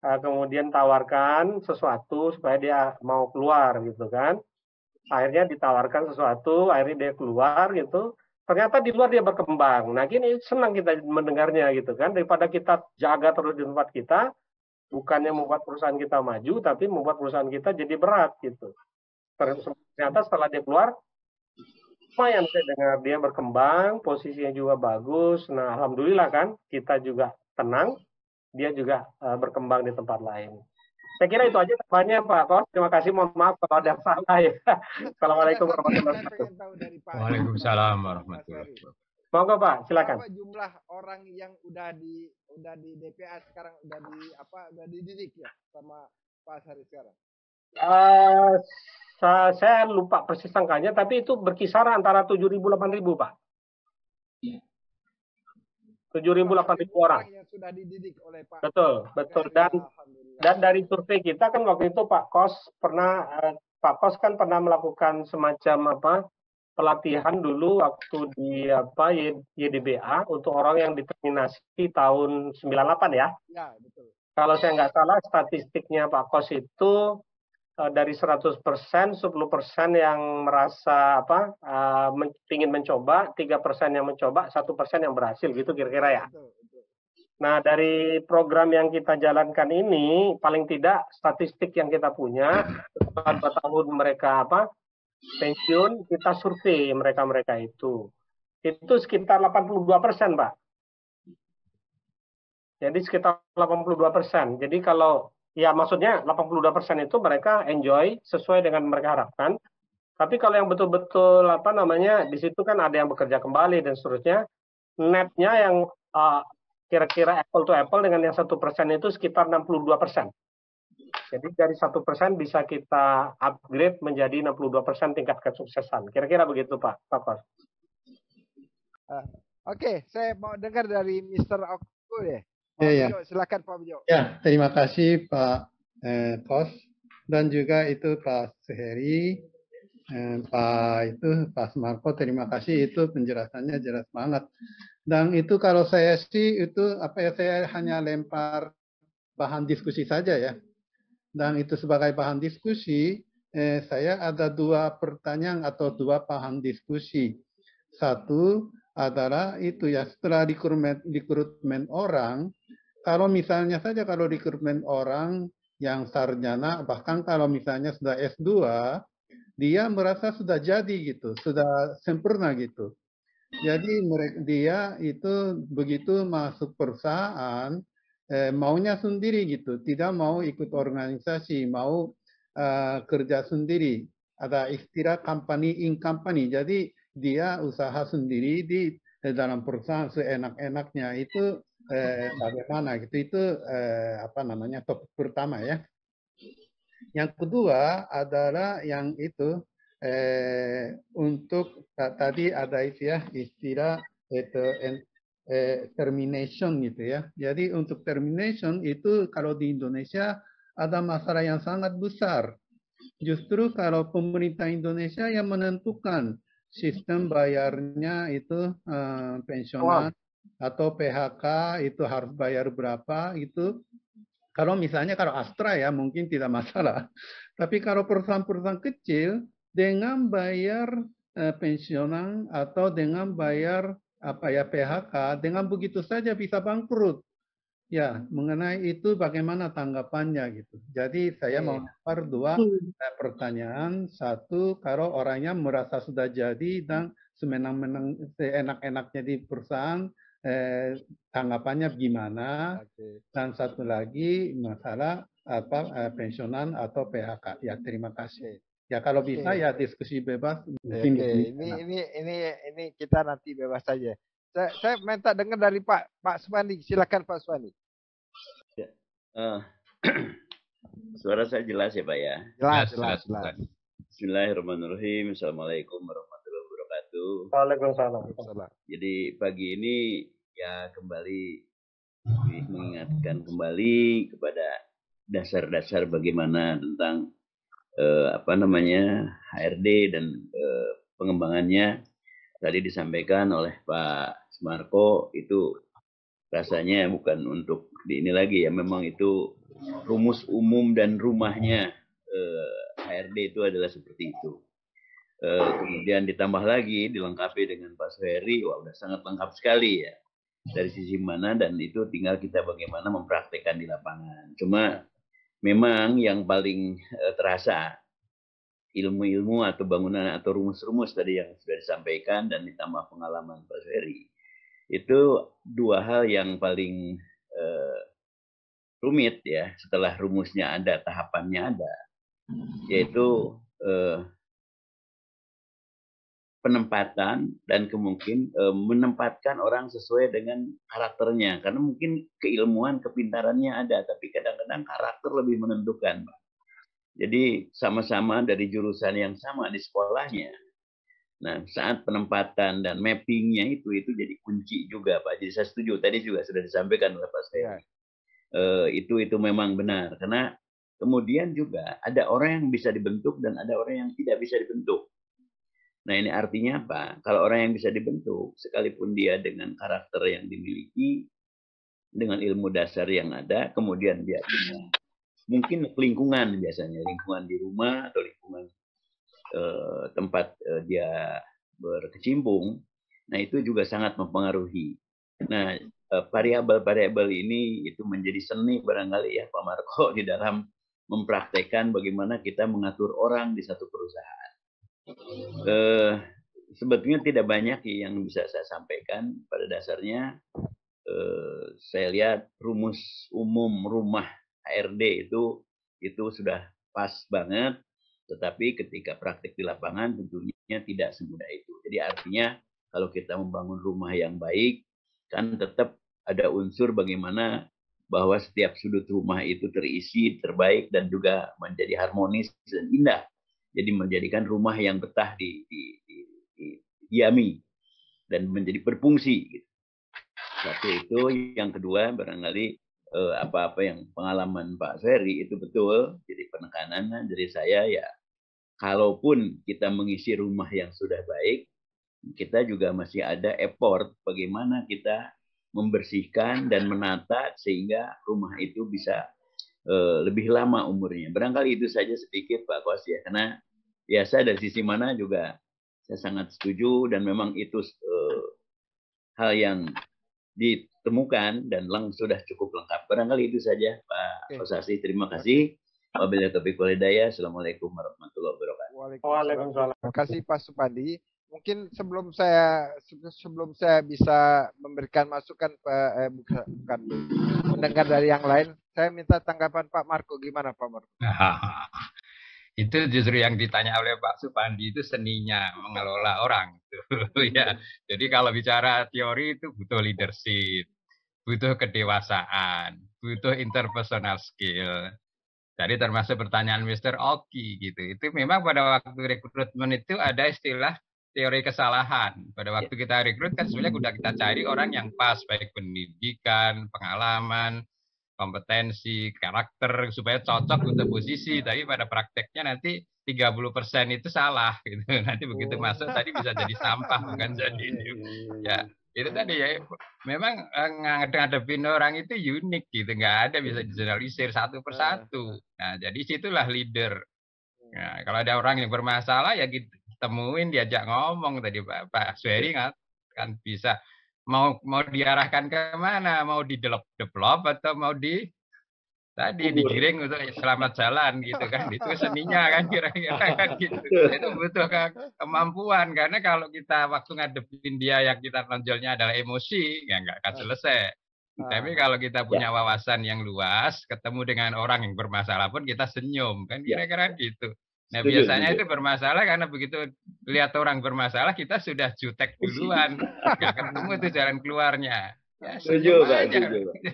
Speaker 3: kemudian tawarkan sesuatu supaya dia mau keluar gitu kan. Akhirnya ditawarkan sesuatu, akhirnya dia keluar gitu. Ternyata di luar dia berkembang. Nah gini senang kita mendengarnya gitu kan. Daripada kita jaga terus di tempat kita, bukannya membuat perusahaan kita maju, tapi membuat perusahaan kita jadi berat gitu. Ternyata setelah dia keluar, lumayan saya dengar dia berkembang, posisinya juga bagus. Nah, alhamdulillah kan, kita juga tenang, dia juga berkembang di tempat lain. Saya kira itu aja tambahannya Pak Kos. Terima kasih, mohon maaf kalau ada salah ya. Assalamualaikum warahmatullahi wabarakatuh.
Speaker 2: Waalaikumsalam warahmatullahi wabarakatuh.
Speaker 3: Monggo Pak, silakan.
Speaker 1: Berapa jumlah orang yang udah di DPA sekarang udah dididik ya sama Pak Sari sekarang?
Speaker 3: Saya lupa persis angkanya, tapi itu berkisar antara 7.000-8.000 Pak. 7.000-8.000 orang
Speaker 1: yang sudah dididik oleh Pak.
Speaker 3: Betul. Dan dari survei kita kan waktu itu Pak Kos kan pernah melakukan semacam pelatihan dulu waktu di YDBA untuk orang yang diterminasi tahun 98 ya. Ya, betul. Kalau saya nggak salah statistiknya Pak Kos itu dari 100%, 10% yang merasa ingin mencoba, 3% yang mencoba, 1% yang berhasil gitu kira-kira ya. Nah, dari program yang kita jalankan ini, paling tidak statistik yang kita punya, setelah 2 tahun mereka pensiun, kita survei mereka-mereka itu. Itu sekitar 82%, Pak. Jadi sekitar 82%. Jadi kalau ya maksudnya 82% itu mereka enjoy sesuai dengan mereka harapkan. Tapi kalau yang betul-betul di situ kan ada yang bekerja kembali dan seterusnya, netnya yang kira-kira apple to apple dengan yang 1% itu sekitar 62%. Jadi dari 1% bisa kita upgrade menjadi 62% tingkat kesuksesan. Kira-kira begitu Pak Kos.
Speaker 1: Oke, saya mau dengar dari Mr. Okto ya.
Speaker 4: Ya.
Speaker 1: Silakan Pak Bejo.
Speaker 4: Ya, terima kasih Pak Kos dan juga itu Pak Suheri, Pak Sumarko, terima kasih, itu penjelasannya jelas banget. Dan itu kalau saya sih itu saya hanya lempar bahan diskusi saja ya. Dan itu sebagai bahan diskusi, saya ada 2 pertanyaan atau 2 bahan diskusi. Satu adalah itu ya, setelah rekrutmen orang, kalau misalnya saja kalau rekrutmen orang yang sarjana, bahkan kalau misalnya sudah S2, dia merasa sudah jadi gitu, sudah sempurna gitu. Jadi dia itu begitu masuk perusahaan, maunya sendiri gitu, tidak mau ikut organisasi, mau kerja sendiri. Ada istilah company in company, jadi dia usaha sendiri di dalam perusahaan seenak-enaknya itu bagaimana gitu, itu apa namanya, topik pertama ya. Yang kedua adalah yang itu untuk tadi ada itu ya istilah itu termination gitu ya. Jadi untuk termination itu kalau di Indonesia ada masalah yang sangat besar. Justru kalau pemerintah Indonesia yang menentukan sistem bayarnya itu pensiunan atau PHK itu harus bayar berapa itu. Kalau misalnya kalau Astra ya mungkin tidak masalah. Tapi kalau perusahaan-perusahaan kecil dengan bayar pensiunan atau dengan bayar apa ya PHK, dengan begitu saja bisa bangkrut. Ya, mengenai itu bagaimana tanggapannya gitu. Jadi saya mau lempar dua pertanyaan. Satu, kalau orangnya merasa sudah jadi dan semenang-menang seenak-enaknya di perusahaan, tanggapannya gimana? Dan satu lagi masalah apa pensiunan atau PHK. Ya, terima kasih. Ya kalau bisa ya diskusi bebas. Mungkin
Speaker 1: ini kita nanti bebas saja. Saya minta dengar dari Pak Suwandi. Silakan Pak Suwandi.
Speaker 5: Ya. Suara saya jelas ya Pak ya?
Speaker 1: Jelas.
Speaker 5: Bismillahirrahmanirrahim. Assalamualaikum warahmatullahi wabarakatuh.
Speaker 3: Waalaikumsalam.
Speaker 5: Jadi pagi ini ya kembali mengingatkan kembali kepada dasar-dasar bagaimana tentang apa namanya HRD dan pengembangannya. Tadi disampaikan oleh Pak Sumarko itu rasanya bukan untuk di ini lagi ya, memang itu rumus umum dan rumahnya HRD itu adalah seperti itu. Kemudian ditambah lagi, dilengkapi dengan Pak Suheri, wah udah sangat lengkap sekali ya. Dari sisi mana dan itu tinggal kita bagaimana mempraktekkan di lapangan. Cuma memang yang paling terasa ilmu-ilmu atau bangunan atau rumus-rumus tadi yang sudah disampaikan dan ditambah pengalaman Pak Suheri. Itu dua hal yang paling rumit ya setelah rumusnya ada, tahapannya ada, yaitu penempatan dan kemungkinan menempatkan orang sesuai dengan karakternya, karena mungkin keilmuan, kepintarannya ada, tapi kadang-kadang karakter lebih menentukan, Pak. Jadi sama-sama dari jurusan yang sama di sekolahnya. Nah, saat penempatan dan mappingnya itu jadi kunci juga, Pak. Jadi saya setuju. Tadi juga sudah disampaikan oleh Pak Steri. Itu memang benar. Karena kemudian juga ada orang yang bisa dibentuk dan ada orang yang tidak bisa dibentuk. Nah, ini artinya apa? Kalau orang yang bisa dibentuk, sekalipun dia dengan karakter yang dimiliki, dengan ilmu dasar yang ada, kemudian dia mungkin lingkungan biasanya, lingkungan di rumah atau lingkungan tempat dia berkecimpung, nah itu juga sangat mempengaruhi. Nah, variabel-variabel ini itu menjadi seni barangkali ya Pak Marco di dalam mempraktekkan bagaimana kita mengatur orang di satu perusahaan. Sebetulnya tidak banyak yang bisa saya sampaikan. Pada dasarnya saya lihat rumus umum rumah HRD itu sudah pas banget. Tetapi ketika praktik di lapangan tentunya tidak semudah itu. Jadi artinya kalau kita membangun rumah yang baik, kan tetap ada unsur bagaimana bahwa setiap sudut rumah itu terisi, terbaik, dan juga menjadi harmonis dan indah. Jadi menjadikan rumah yang betah didiami dan menjadi berfungsi. Satu itu. Yang kedua barangkali apa-apa yang pengalaman Pak Ferry itu betul. Jadi penekanan dari saya ya, kalaupun kita mengisi rumah yang sudah baik, kita juga masih ada effort bagaimana kita membersihkan dan menata sehingga rumah itu bisa lebih lama umurnya. Barangkali itu saja sedikit Pak Kos ya, karena ya saya dari sisi mana juga saya sangat setuju dan memang itu hal yang ditemukan dan sudah cukup lengkap. Barangkali itu saja Pak Kosasi. Terima kasih. Wabillahi taufiq wal hidayah. Assalamualaikum warahmatullahi wabarakatuh.
Speaker 3: Waalaikumsalam.
Speaker 1: Terima kasih Pak Supandi. mungkin sebelum saya bisa memberikan masukan bukan mendengar dari yang lain, saya minta tanggapan Pak Marco. Gimana Pak Marco?
Speaker 2: Itu justru yang ditanya oleh Pak Supandi, itu seninya mengelola orang. Ya. Jadi kalau bicara teori itu butuh leadership, butuh kedewasaan, butuh interpersonal skill. Jadi termasuk pertanyaan Mr. Oki gitu. Itu memang pada waktu rekrutmen itu ada istilah teori kesalahan. Pada waktu kita rekrut kan sebenarnya sudah kita cari orang yang pas, baik pendidikan, pengalaman, kompetensi, karakter, supaya cocok untuk posisi. Tapi pada prakteknya nanti 30% itu salah gitu. Nanti begitu masuk tadi bisa jadi sampah, bukan jadi ini. Ya, itu tadi ya. Memang ngadepin orang itu unik gitu, nggak ada bisa digeneralisir satu persatu. Nah, jadi situlah leader. Nah, kalau ada orang yang bermasalah ya kita temuin, diajak ngomong tadi Pak Suheri kan bisa mau diarahkan ke mana, mau develop atau mau digiring untuk selamat jalan gitu kan, itu seninya kan kira-kira kan gitu. Itu butuh kemampuan, karena kalau kita waktu ngadepin dia yang kita tonjolnya adalah emosi, ya nggak akan selesai. Tapi kalau kita punya wawasan yang luas, ketemu dengan orang yang bermasalah pun kita senyum kan kira-kira gitu. Nah biasanya itu bermasalah karena begitu lihat orang bermasalah kita sudah jutek duluan, nggak ketemu tuh jalan keluarnya. Ya, setuju aja.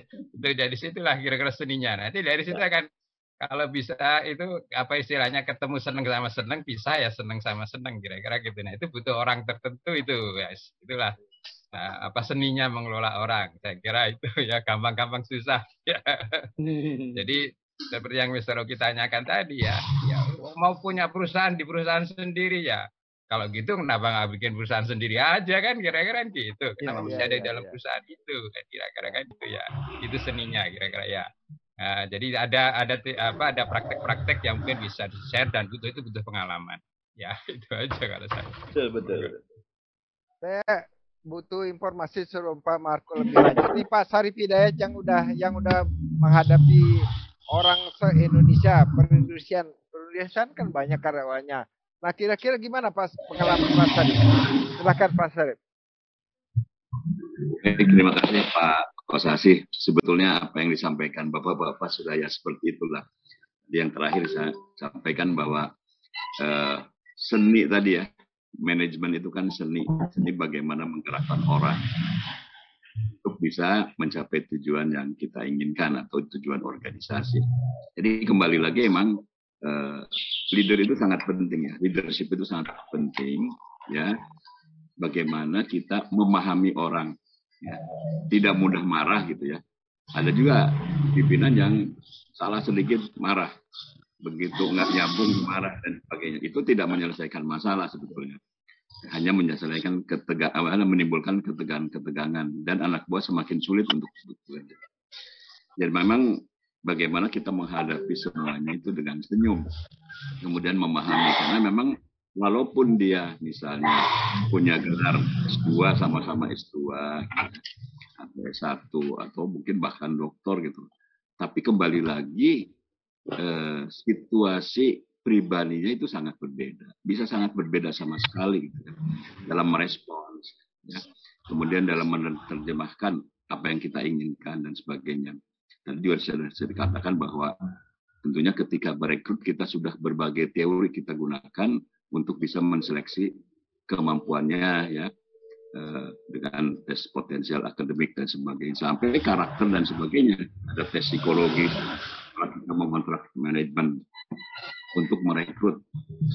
Speaker 2: Itu dari situlah kira-kira seninya. Nanti dari situ akan kalau bisa itu apa istilahnya ketemu seneng sama seneng, pisah ya seneng sama seneng kira-kira gitu. Nah itu butuh orang tertentu itu, guys. Itulah apa seninya mengelola orang. Saya kira itu ya gampang-gampang susah. Jadi seperti yang Mr. Oki tanyakan tadi ya mau punya perusahaan di perusahaan sendiri ya. Kalau gitu kenapa nggak bikin perusahaan sendiri aja kan kira-kira gitu. Kenapa bisa ada di dalam perusahaan itu kan kira-kira kan itu ya. Itu seninya kira-kira ya. Nah, jadi ada praktek-praktek yang mungkin bisa di-share dan itu butuh pengalaman. Ya, itu aja kalau saya.
Speaker 5: Betul.
Speaker 1: Saya butuh informasi sebelum Pak Marco lebih lanjut. Ini Pak Sarif Hidayat yang udah menghadapi orang se-Indonesia, perindustrian kan banyak karyawannya. Nah, kira-kira gimana Pak pengalaman Pak Sarif? Silakan Pak Sarif.
Speaker 6: Terima kasih Pak Kosasi. Sebetulnya apa yang disampaikan Bapak-Bapak sudah ya seperti itulah. Yang terakhir saya sampaikan bahwa seni tadi ya, manajemen itu kan seni bagaimana menggerakkan orang untuk bisa mencapai tujuan yang kita inginkan atau tujuan organisasi. Jadi kembali lagi emang leader itu sangat penting ya, leadership itu sangat penting ya. Bagaimana kita memahami orang, ya. Tidak mudah marah gitu ya. Ada juga pimpinan yang salah sedikit marah, begitu nggak nyambung marah dan sebagainya. Itu tidak menyelesaikan masalah sebetulnya. Hanya menyelesaikan menimbulkan ketegangan dan anak buah semakin sulit untuk bekerja. Jadi memang bagaimana kita menghadapi semuanya itu dengan senyum, kemudian memahami, karena memang walaupun dia misalnya punya gelar S2 sama-sama S2 atau S1 atau mungkin bahkan doktor gitu, tapi kembali lagi situasi pribadinya itu sangat berbeda, bisa sangat berbeda sama sekali gitu, dalam merespons, ya. Kemudian dalam menerjemahkan apa yang kita inginkan dan sebagainya. Dan juga saya dikatakan bahwa tentunya ketika merekrut kita sudah berbagai teori kita gunakan untuk bisa menseleksi kemampuannya ya, dengan tes potensial akademik dan sebagainya, sampai karakter dan sebagainya. Ada tes psikologis, kita mengontrak manajemen untuk merekrut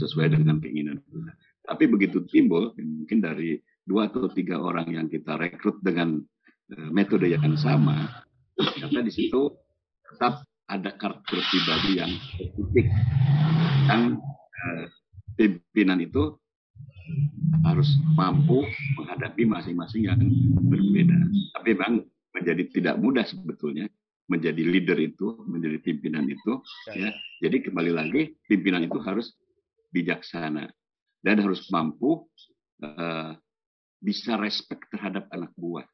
Speaker 6: sesuai dengan keinginan kita. Tapi begitu timbul mungkin dari 2 atau 3 orang yang kita rekrut dengan metode yang sama, karena di situ tetap ada karakter pribadi yang spesifik yang pimpinan itu harus mampu menghadapi masing-masing yang berbeda. Tapi memang menjadi tidak mudah sebetulnya menjadi leader itu, menjadi pimpinan itu. Ya. Jadi kembali lagi pimpinan itu harus bijaksana dan harus mampu bisa respect terhadap anak buah.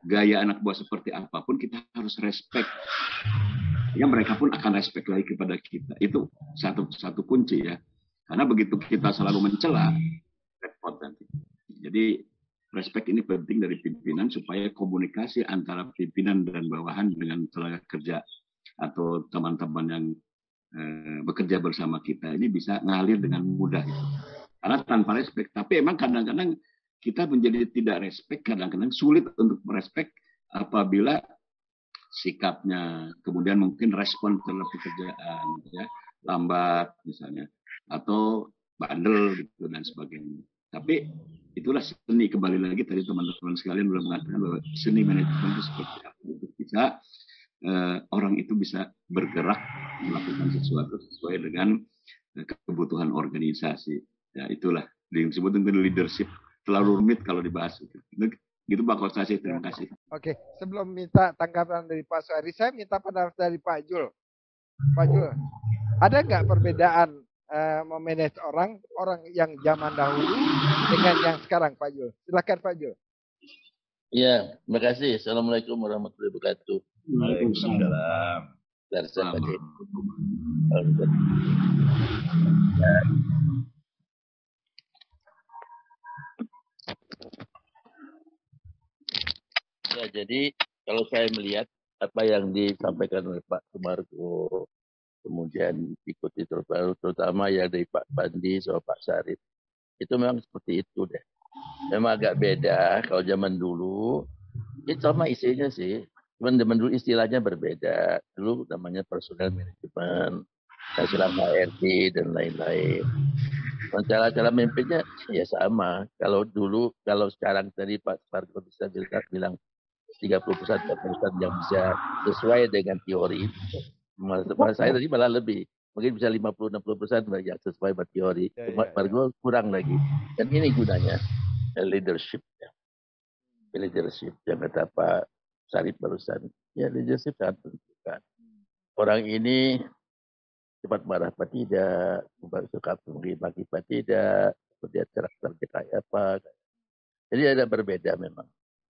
Speaker 6: Gaya anak buah seperti apapun kita harus respect. Ya mereka pun akan respect lagi kepada kita. Itu satu kunci ya. Karena begitu kita selalu mencela, repot nanti. Jadi respect ini penting dari pimpinan supaya komunikasi antara pimpinan dan bawahan dengan tenaga kerja atau teman-teman yang bekerja bersama kita ini bisa ngalir dengan mudah. Gitu. Karena tanpa respect, tapi emang kadang-kadang kita menjadi tidak respect, kadang-kadang sulit untuk merespek apabila sikapnya, kemudian mungkin respon terhadap pekerjaan, ya, lambat misalnya, atau bandel gitu dan sebagainya. Tapi itulah seni, kembali lagi tadi teman-teman sekalian sudah mengatakan bahwa seni manajemen itu seperti apa untuk bisa orang itu bisa bergerak melakukan sesuatu sesuai dengan kebutuhan organisasi. Ya itulah yang disebut dengan leadership. Terlalu rumit kalau dibahas itu. Gitu Pak Kostasi, terima kasih.
Speaker 1: Oke, sebelum minta tanggapan dari Pak Suhari, saya minta pendapat dari Pak Jul. Pak Jul, ada nggak perbedaan memanage orang yang zaman dahulu dengan yang sekarang, Pak Jul? Silakan Pak Jul.
Speaker 7: Iya, terima kasih. Assalamualaikum warahmatullahi wabarakatuh.
Speaker 5: Waalaikumsalam.
Speaker 7: Ya, jadi kalau saya melihat apa yang disampaikan oleh Pak Sumargo, kemudian ikuti terutama yang dari Pak Bandi sama Pak Sarif, itu memang seperti itu deh. Memang agak beda kalau zaman dulu, itu sama isinya sih. Cuman zaman dulu istilahnya berbeda. Dulu namanya personal management, istilah HRD dan lain-lain. Cara-cara memimpinnya ya sama. Kalau dulu, kalau sekarang tadi Pak Sumargo bisa bilang 30% yang bisa sesuai dengan teori. Saya tadi malah lebih. Mungkin bisa 50-60% yang sesuai dengan teori. Sumargo kurang lagi. Dan ini gunanya leadership. Leadership yang kata Pak Sarif barusan. Ya leadership sangat menentukan. Orang ini cepat marah apa tidak, suka maki apa tidak, kemudian karakternya kayak apa. Jadi ada berbeda memang.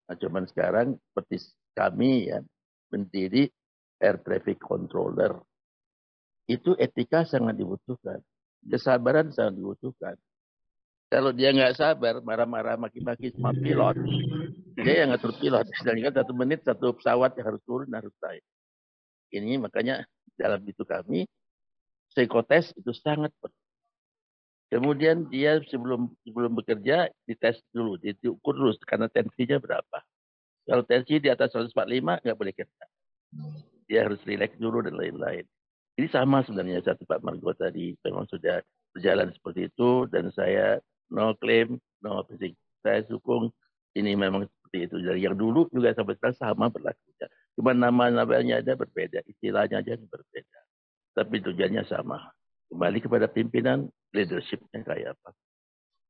Speaker 7: Nah, cuman sekarang seperti kami ya menjadi air traffic controller, itu etika sangat dibutuhkan, kesabaran sangat dibutuhkan. Kalau dia nggak sabar, marah-marah, maki-maki sama pilot, dia yang ngatur pilot. Sedangkan 1 menit 1 pesawat yang harus turun harus naik. Ini makanya dalam itu kami psikotes itu sangat penting. Kemudian dia sebelum bekerja dites dulu, diukur dulu karena tensinya berapa. Kalau tensi di atas 145 nggak boleh kerja. Dia harus rileks dulu dan lain-lain. Ini sama sebenarnya satu Pak Margo tadi memang sudah berjalan seperti itu dan saya no claim, no opposing. Saya dukung ini memang seperti itu. Dari yang dulu juga sampai sekarang sama berlakunya. Cuma nama-namanya ada berbeda, istilahnya aja berbeda. Tapi tujuannya sama. Kembali kepada pimpinan, leadership-nya kayak apa.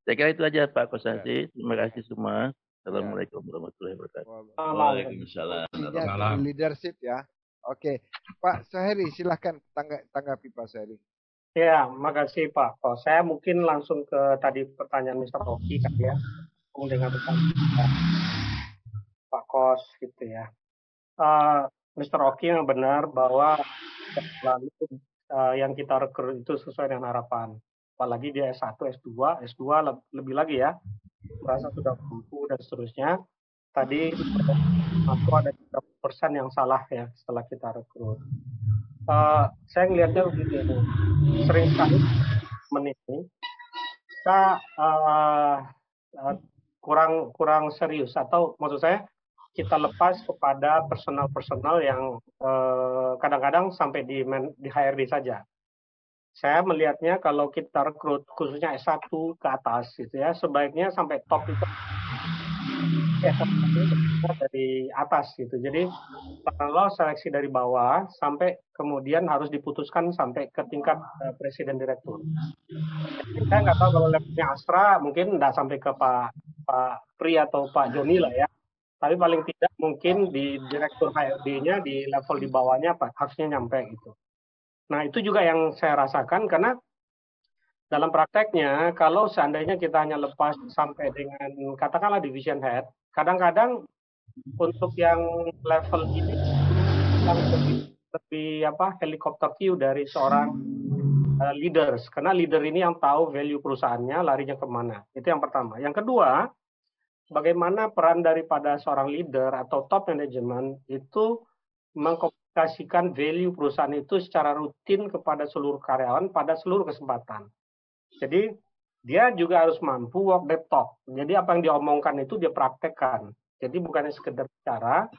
Speaker 7: Saya kira itu aja Pak Kostasi. Terima kasih semua. Assalamualaikum warahmatullahi wabarakatuh.
Speaker 1: Waalaikumsalam. Leadership ya. Oke, Pak Suheri silahkan tanggapi Pak Suheri.
Speaker 3: Ya, makasih Pak Kos. Saya mungkin langsung ke tadi pertanyaan Mr. Rocky kan ya. Dengan pertanyaan Pak Kos gitu ya. Mr. Rocky yang benar bahwa lalu yang kita rekrut itu sesuai dengan harapan. Apalagi dia S1, S2 lebih lagi ya. Merasa sudah mampu dan seterusnya. Tadi aku ada 30% yang salah ya setelah kita rekrut. Saya ngelihatnya begini, sering sekali ini kita kurang serius atau maksud saya kita lepas kepada personal yang kadang-kadang sampai di HRD saja. Saya melihatnya kalau kita rekrut khususnya S1 ke atas gitu ya, sebaiknya sampai top itu dari atas gitu. Jadi kalau seleksi dari bawah sampai kemudian harus diputuskan sampai ke tingkat presiden direktur. Jadi saya nggak tahu kalau levelnya Astra mungkin nggak sampai ke Pak Pri atau Pak Joni lah ya. Tapi paling tidak mungkin di direktur HRD-nya di level di bawahnya harusnya nyampe gitu. Nah itu juga yang saya rasakan karena dalam prakteknya kalau seandainya kita hanya lepas sampai dengan katakanlah division head, kadang-kadang untuk yang level ini yang lebih helikopter view dari seorang leaders, karena leader ini yang tahu value perusahaannya, larinya kemana. Itu yang pertama. Yang kedua, bagaimana peran daripada seorang leader atau top management itu mengkomunikasikan value perusahaan itu secara rutin kepada seluruh karyawan pada seluruh kesempatan. Jadi dia juga harus mampu walk the talk. Jadi apa yang diomongkan itu dia praktekkan. Jadi bukannya sekedar bicara,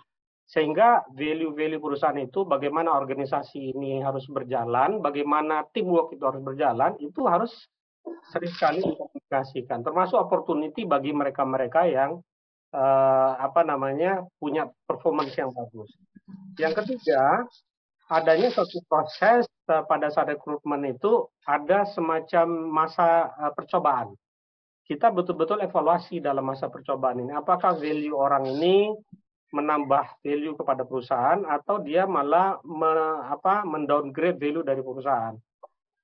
Speaker 3: sehingga value-value perusahaan itu bagaimana organisasi ini harus berjalan, bagaimana teamwork itu harus berjalan, itu harus sering sekali dikomunikasikan. Termasuk opportunity bagi mereka-mereka yang punya performance yang bagus. Yang ketiga, adanya suatu proses pada saat rekrutmen itu ada semacam masa percobaan. Kita betul-betul evaluasi dalam masa percobaan ini. Apakah value orang ini menambah value kepada perusahaan atau dia malah mendowngrade value dari perusahaan.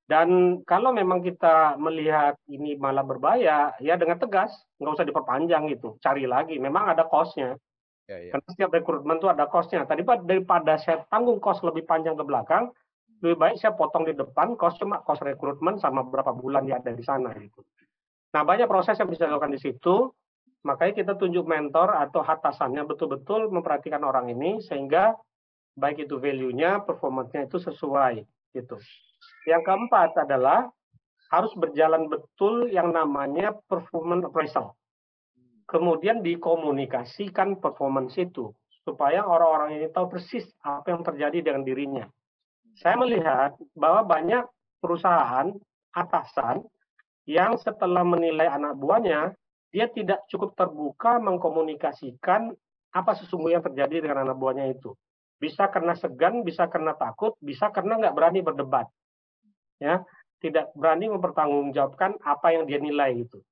Speaker 3: Dan kalau memang kita melihat ini malah berbahaya, ya dengan tegas, nggak usah diperpanjang gitu, cari lagi. Memang ada cost-nya. Karena setiap rekrutmen itu ada cost-nya. Daripada saya tanggung cost lebih panjang ke belakang, lebih baik saya potong di depan, cuma cost rekrutmen sama berapa bulan dia ada di sana gitu. Nah, banyak proses yang bisa dilakukan di situ. Makanya kita tunjuk mentor atau atasannya betul-betul memperhatikan orang ini sehingga baik itu value-nya, performance-nya itu sesuai gitu. Yang keempat adalah harus berjalan betul yang namanya performance appraisal. Kemudian dikomunikasikan performance itu supaya orang-orang ini tahu persis apa yang terjadi dengan dirinya. Saya melihat bahwa banyak perusahaan atasan yang setelah menilai anak buahnya dia tidak cukup terbuka mengkomunikasikan apa sesungguhnya yang terjadi dengan anak buahnya itu. Bisa karena segan, bisa karena takut, bisa karena nggak berani berdebat. Ya, tidak berani mempertanggungjawabkan apa yang dia nilai itu.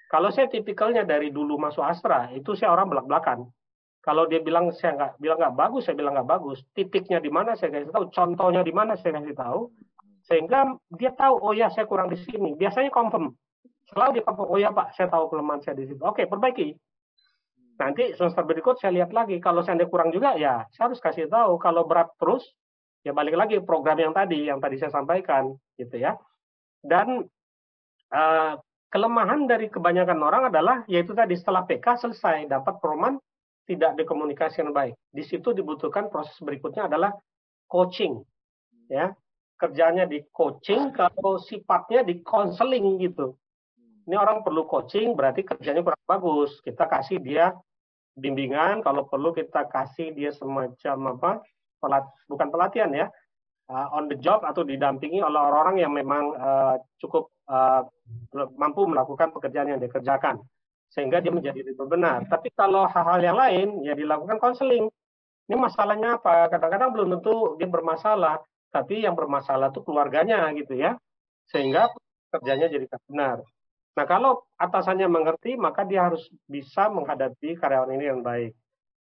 Speaker 3: Kalau saya tipikalnya dari dulu masuk Astra, itu saya orang belak-belakan. Kalau dia bilang saya nggak bagus, saya bilang nggak bagus. Titiknya di mana saya kasih tahu, contohnya di mana saya kasih tahu, sehingga dia tahu, oh ya saya kurang di sini. Biasanya confirm. Selalu dia confirm, oh ya Pak, saya tahu kelemahan saya di situ. Oke, perbaiki. Nanti semester berikut saya lihat lagi. Kalau saya kurang juga, ya saya harus kasih tahu. Kalau berat terus, ya balik lagi program yang tadi saya sampaikan, gitu ya. Dan kelemahan dari kebanyakan orang adalah, yaitu tadi setelah PK selesai, dapat performan, tidak dikomunikasikan baik. Di situ dibutuhkan proses berikutnya adalah coaching, ya. Kerjanya di coaching, kalau sifatnya di counseling gitu. Ini orang perlu coaching, berarti kerjanya kurang bagus. Kita kasih dia bimbingan, kalau perlu kita kasih dia semacam bukan pelatihan ya, on the job atau didampingi oleh orang-orang yang memang cukup mampu melakukan pekerjaan yang dikerjakan, sehingga dia menjadi lebih benar. Tapi kalau hal-hal yang lain, ya dilakukan konseling. Ini masalahnya apa? Kadang-kadang belum tentu dia bermasalah, tapi yang bermasalah itu keluarganya gitu ya, sehingga kerjanya jadi benar. Nah, kalau atasannya mengerti, maka dia harus bisa menghadapi karyawan ini dengan baik.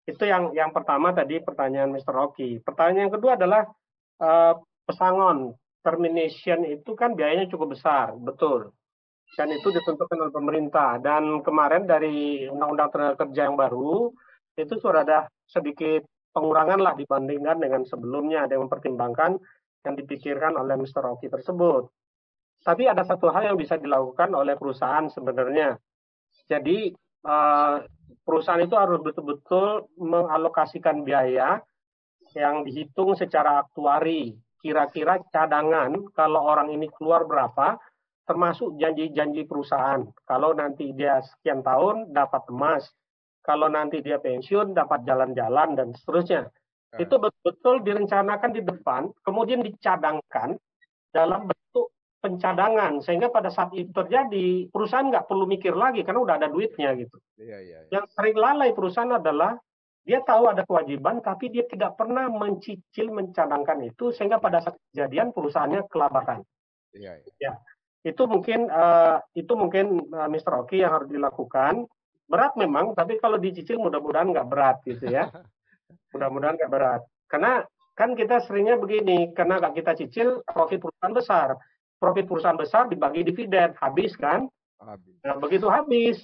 Speaker 3: Itu yang pertama tadi pertanyaan Mr. Oki. Pertanyaan yang kedua adalah pesangon. Termination itu kan biayanya cukup besar, betul. Dan itu ditentukan oleh pemerintah. Dan kemarin dari Undang-Undang Tenaga Kerja yang baru, itu sudah ada sedikit pengurangan lah dibandingkan dengan sebelumnya. Ada yang mempertimbangkan yang dipikirkan oleh Mr. Oki tersebut. Tapi ada satu hal yang bisa dilakukan oleh perusahaan sebenarnya. Jadi perusahaan itu harus betul-betul mengalokasikan biaya yang dihitung secara aktuari. Kira-kira cadangan kalau orang ini keluar berapa, termasuk janji-janji perusahaan. Kalau nanti dia sekian tahun dapat emas, kalau nanti dia pensiun dapat jalan-jalan dan seterusnya. Itu betul-betul direncanakan di depan, kemudian dicadangkan dalam bentuk pencadangan, sehingga pada saat itu terjadi perusahaan nggak perlu mikir lagi karena udah ada duitnya gitu. Yang sering lalai perusahaan adalah dia tahu ada kewajiban tapi dia tidak pernah mencicil mencadangkan itu, sehingga pada saat kejadian perusahaannya kelabakan. Ya, itu mungkin Mr. Oki yang harus dilakukan. Berat memang, tapi kalau dicicil mudah-mudahan nggak berat gitu ya. Mudah-mudahan nggak berat. Karena kan kita seringnya begini, karena nggak kita cicil profit perusahaan besar. Profit perusahaan besar dibagi dividen, habis kan? Nah, begitu habis,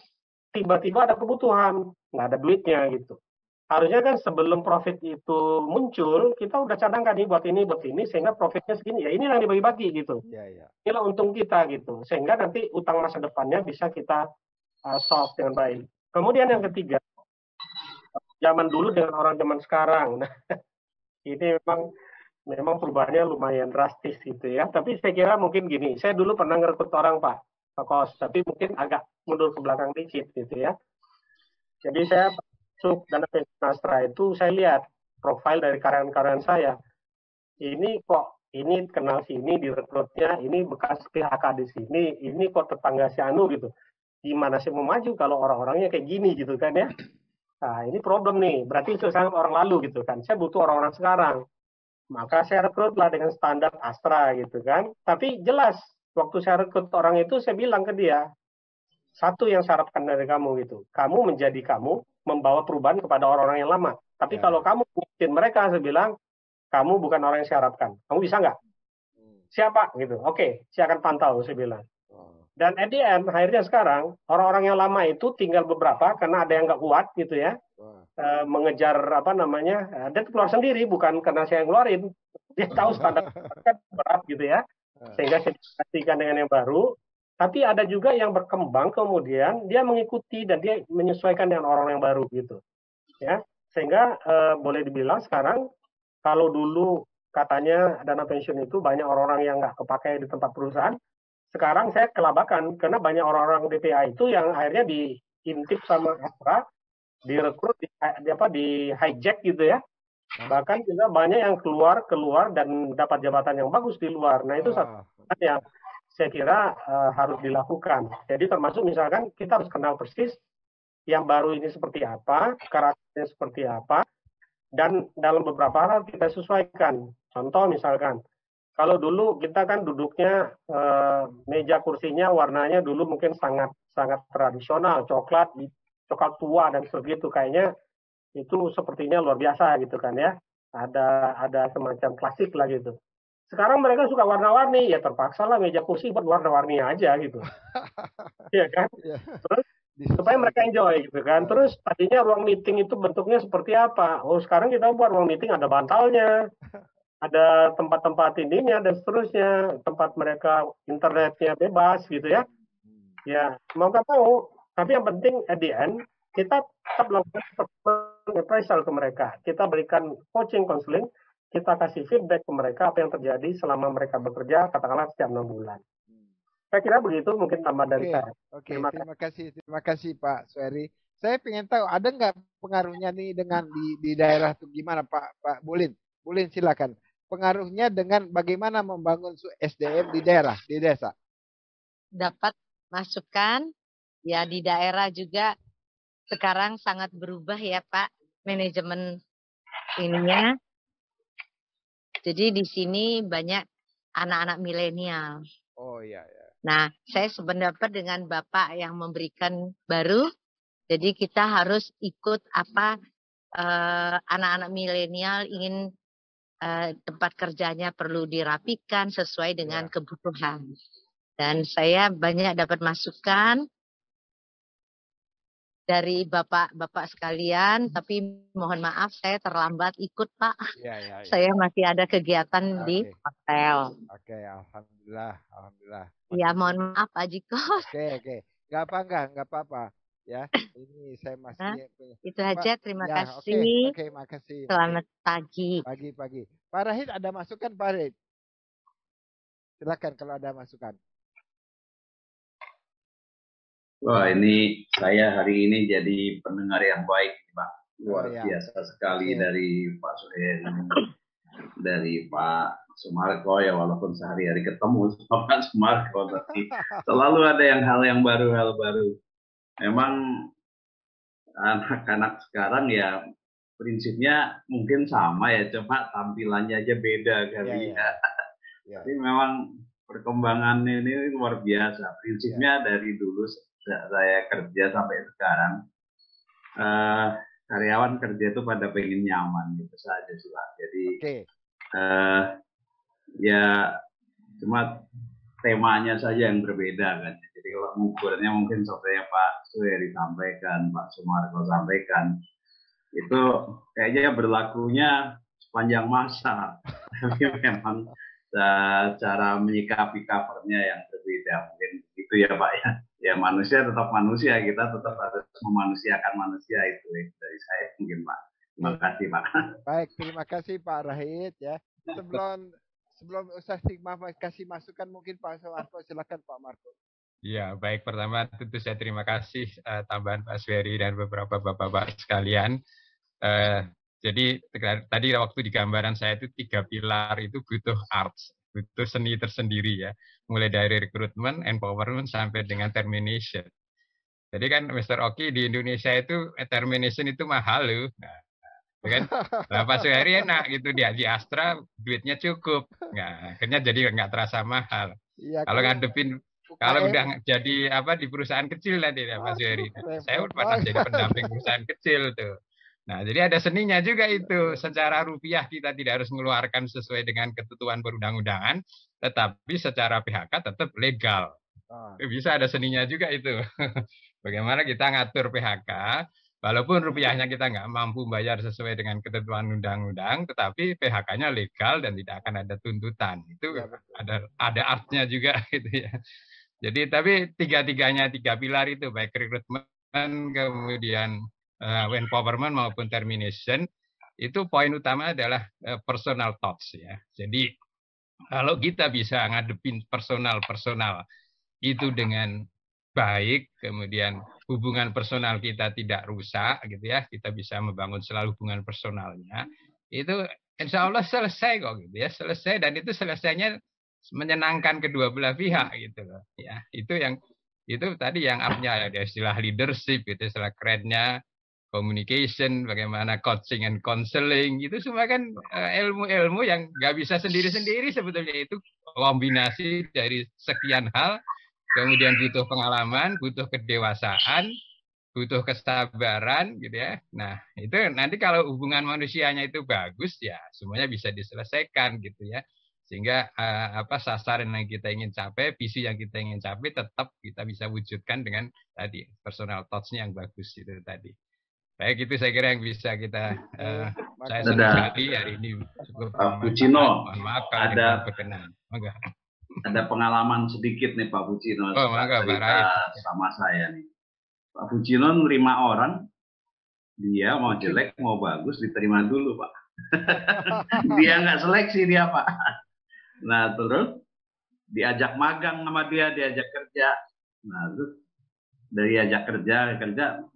Speaker 3: tiba-tiba ada kebutuhan, nggak ada duitnya gitu. Harusnya kan sebelum profit itu muncul, kita udah cadangkan nih buat ini, sehingga profitnya segini. Ya ini yang dibagi-bagi gitu. Inilah untung kita gitu. Sehingga nanti utang masa depannya bisa kita solve dengan baik. Kemudian yang ketiga, zaman dulu dengan orang zaman sekarang. Nah, ini memang perubahannya lumayan drastis gitu ya. Tapi saya kira mungkin gini, saya dulu pernah ngerekrut orang Pak Kos, tapi mungkin agak mundur ke belakang dikit gitu ya. Jadi saya masuk Dana Pensiun Astra itu saya lihat profil dari karyawan-karyawan saya. Ini kok ini kenal sini direkrutnya, ini bekas PHK di sini, ini kok tetangga si Anu gitu. Gimana sih mau maju kalau orang-orangnya kayak gini gitu kan ya? Nah ini problem nih, berarti itu saya orang lalu gitu kan. Saya butuh orang-orang sekarang. Maka saya rekrutlah dengan standar Astra gitu kan. Tapi jelas waktu saya rekrut orang itu saya bilang ke dia, satu yang saya harapkan dari kamu gitu, kamu menjadi kamu membawa perubahan kepada orang-orang yang lama. Tapi kalau kamu ngikutin mereka, saya bilang kamu bukan orang yang saya harapkan. Kamu bisa nggak? Siapa gitu? Oke, saya akan pantau, saya bilang. Dan at the end, akhirnya sekarang orang-orang yang lama itu tinggal beberapa karena ada yang nggak kuat gitu ya, mengejar apa namanya, dan keluar sendiri bukan karena saya yang ngeluarin. Dia tahu standar berat gitu ya, sehingga saya dipastikan dengan yang baru. Tapi ada juga yang berkembang kemudian dia mengikuti dan dia menyesuaikan dengan orang yang baru gitu, ya. Sehingga boleh dibilang sekarang kalau dulu katanya dana pensiun itu banyak orang-orang yang nggak kepakai di tempat perusahaan. Sekarang saya kelabakan karena banyak orang-orang DPA itu yang akhirnya diintip sama Astra, direkrut, di hijack gitu ya. Bahkan juga banyak yang keluar dan dapat jabatan yang bagus di luar. Nah itu satu yang saya kira harus dilakukan. Jadi termasuk misalkan kita harus kenal persis yang baru ini seperti apa, karakternya seperti apa, dan dalam beberapa hal kita sesuaikan. Contoh misalkan, kalau dulu kita kan duduknya meja kursinya warnanya dulu mungkin sangat tradisional, coklat tua dan segitu, kayaknya itu sepertinya luar biasa gitu kan ya. Ada semacam klasik lah gitu. Sekarang mereka suka warna-warni, ya terpaksa lah meja kursi buat warna-warni aja gitu. Iya kan? Terus supaya mereka enjoy gitu kan. Terus tadinya ruang meeting itu bentuknya seperti apa? Oh sekarang kita buat ruang meeting ada bantalnya, ada tempat-tempat ininya dan seterusnya, tempat mereka internetnya bebas gitu ya. Ya mau nggak mau, tapi yang penting at the end kita tetap melakukan appraisal ke mereka. Kita berikan coaching, counseling, kita kasih feedback ke mereka apa yang terjadi selama mereka bekerja, katakanlah setiap 6 bulan. Saya kira begitu, mungkin tambah dari saya.
Speaker 1: Oke, terima kasih Pak Sueri. Saya ingin tahu ada nggak pengaruhnya nih dengan di daerah tuh gimana Pak Bulin? Bulin silakan. Pengaruhnya dengan bagaimana membangun SDM di daerah, di desa.
Speaker 8: Dapat masukan ya, di daerah juga sekarang sangat berubah ya Pak manajemen ininya. Jadi di sini banyak anak-anak milenial.
Speaker 1: Oh iya.
Speaker 8: Nah, saya sependapat dengan Bapak yang memberikan baru. Jadi kita harus ikut apa anak-anak milenial ingin tempat kerjanya perlu dirapikan sesuai dengan kebutuhan. Dan saya banyak dapat masukan dari bapak-bapak sekalian, tapi mohon maaf saya terlambat ikut Pak. Saya masih ada kegiatan di hotel.
Speaker 1: Oke, alhamdulillah.
Speaker 8: Ya mohon maaf Pak Jikos.
Speaker 1: Oke. Nggak apa-apa. Ya, ini saya masih.
Speaker 8: Itu aja, terima kasih.
Speaker 1: Oke, makasih.
Speaker 8: Selamat pagi.
Speaker 1: Pagi. Pak Rahid ada masukan Pak Rahid? Silakan kalau ada masukan.
Speaker 5: Wah, ini saya hari ini jadi pendengar yang baik, Pak. Luar biasa sekali dari Pak Suheri, dari Pak Sumarko ya, walaupun sehari-hari ketemu sama Pak Sumarko, tapi selalu ada hal yang baru. Memang anak-anak sekarang ya prinsipnya mungkin sama ya, cuma tampilannya aja beda kali ya. Tapi memang perkembangan ini luar biasa. Prinsipnya dari dulu saya kerja sampai sekarang, karyawan kerja itu pada pengen nyaman gitu saja sih Pak. Jadi ya cuma temanya saja yang berbeda kan. Jadi kalau ngukurnya mungkin seperti Pak Suheri sampaikan, Pak Sumarko sampaikan,
Speaker 9: itu kayaknya berlakunya sepanjang masa. Tapi memang cara menyikapi covernya yang berbeda mungkin itu ya Pak ya. Ya manusia tetap manusia, kita tetap harus memanusiakan manusia, itu dari saya mungkin Pak. Terima kasih Pak.
Speaker 1: Baik, terima kasih Pak Rahid ya. Sebelum Ustaz Hikmah kasih masukan, mungkin Pak Marco, silakan Pak Marco.
Speaker 2: Ya, baik. Pertama tentu saya terima kasih tambahan Pak Suheri dan beberapa bapak-bapak sekalian. Jadi tadi waktu di gambaran saya itu 3 pilar itu butuh arts, butuh seni tersendiri ya. Mulai dari rekrutmen, empowerment, sampai dengan termination. Jadi kan Mr. Oki di Indonesia itu termination itu mahal loh. Nah, kan? Nah, Pak Suheri enak gitu, dia di Astra duitnya cukup. Nah, akhirnya jadi nggak terasa mahal.
Speaker 1: Iya,
Speaker 2: kalau ngadepin kalau udah jadi apa di perusahaan kecil tadi ya Pak Suheri. Saya pernah jadi pendamping perusahaan kecil tuh. Nah, jadi ada seninya juga itu. Secara rupiah kita tidak harus mengeluarkan sesuai dengan ketentuan perundang-undangan, tetapi secara PHK tetap legal. Bisa ada seninya juga itu. Bagaimana kita ngatur PHK, walaupun rupiahnya kita nggak mampu bayar sesuai dengan ketentuan undang-undang, tetapi PHK-nya legal dan tidak akan ada tuntutan. Itu ya, ada artnya juga gitu ya. Jadi tapi tiga-tiganya, 3 pilar itu, baik rekrutmen, kemudian empowerment maupun termination, itu poin utama adalah personal touch ya. Jadi kalau kita bisa ngadepin personal itu dengan baik, kemudian hubungan personal kita tidak rusak gitu ya, kita bisa membangun selalu hubungan personalnya, itu insya Allah selesai kok gitu ya, selesai, dan itu selesainya menyenangkan kedua belah pihak gitu loh ya. Itu tadi yang artinya ada istilah leadership, itu istilah kerennya communication, bagaimana coaching and counseling, itu semua kan ilmu-ilmu yang nggak bisa sendiri-sendiri sebetulnya, itu kombinasi dari sekian hal. Kemudian butuh pengalaman, butuh kedewasaan, butuh kesabaran gitu ya. Nah, itu nanti kalau hubungan manusianya itu bagus ya, semuanya bisa diselesaikan gitu ya. Sehingga sasaran yang kita ingin capai, visi yang kita ingin capai tetap kita bisa wujudkan dengan tadi personal touch-nya yang bagus itu tadi. Baik, itu saya kira yang bisa kita saya senang sekali hari ini cukup
Speaker 9: Pak Pucino,
Speaker 2: maaf
Speaker 9: ada
Speaker 2: berkenan.
Speaker 9: Ada pengalaman sedikit nih Pak Pucino, cerita sama saya nih. Pak Pucino nerima orang, dia mau jelek mau bagus diterima dulu Pak. Dia nggak seleksi dia Pak. Nah terus diajak magang sama dia, diajak kerja. Nah terus dari ajak kerja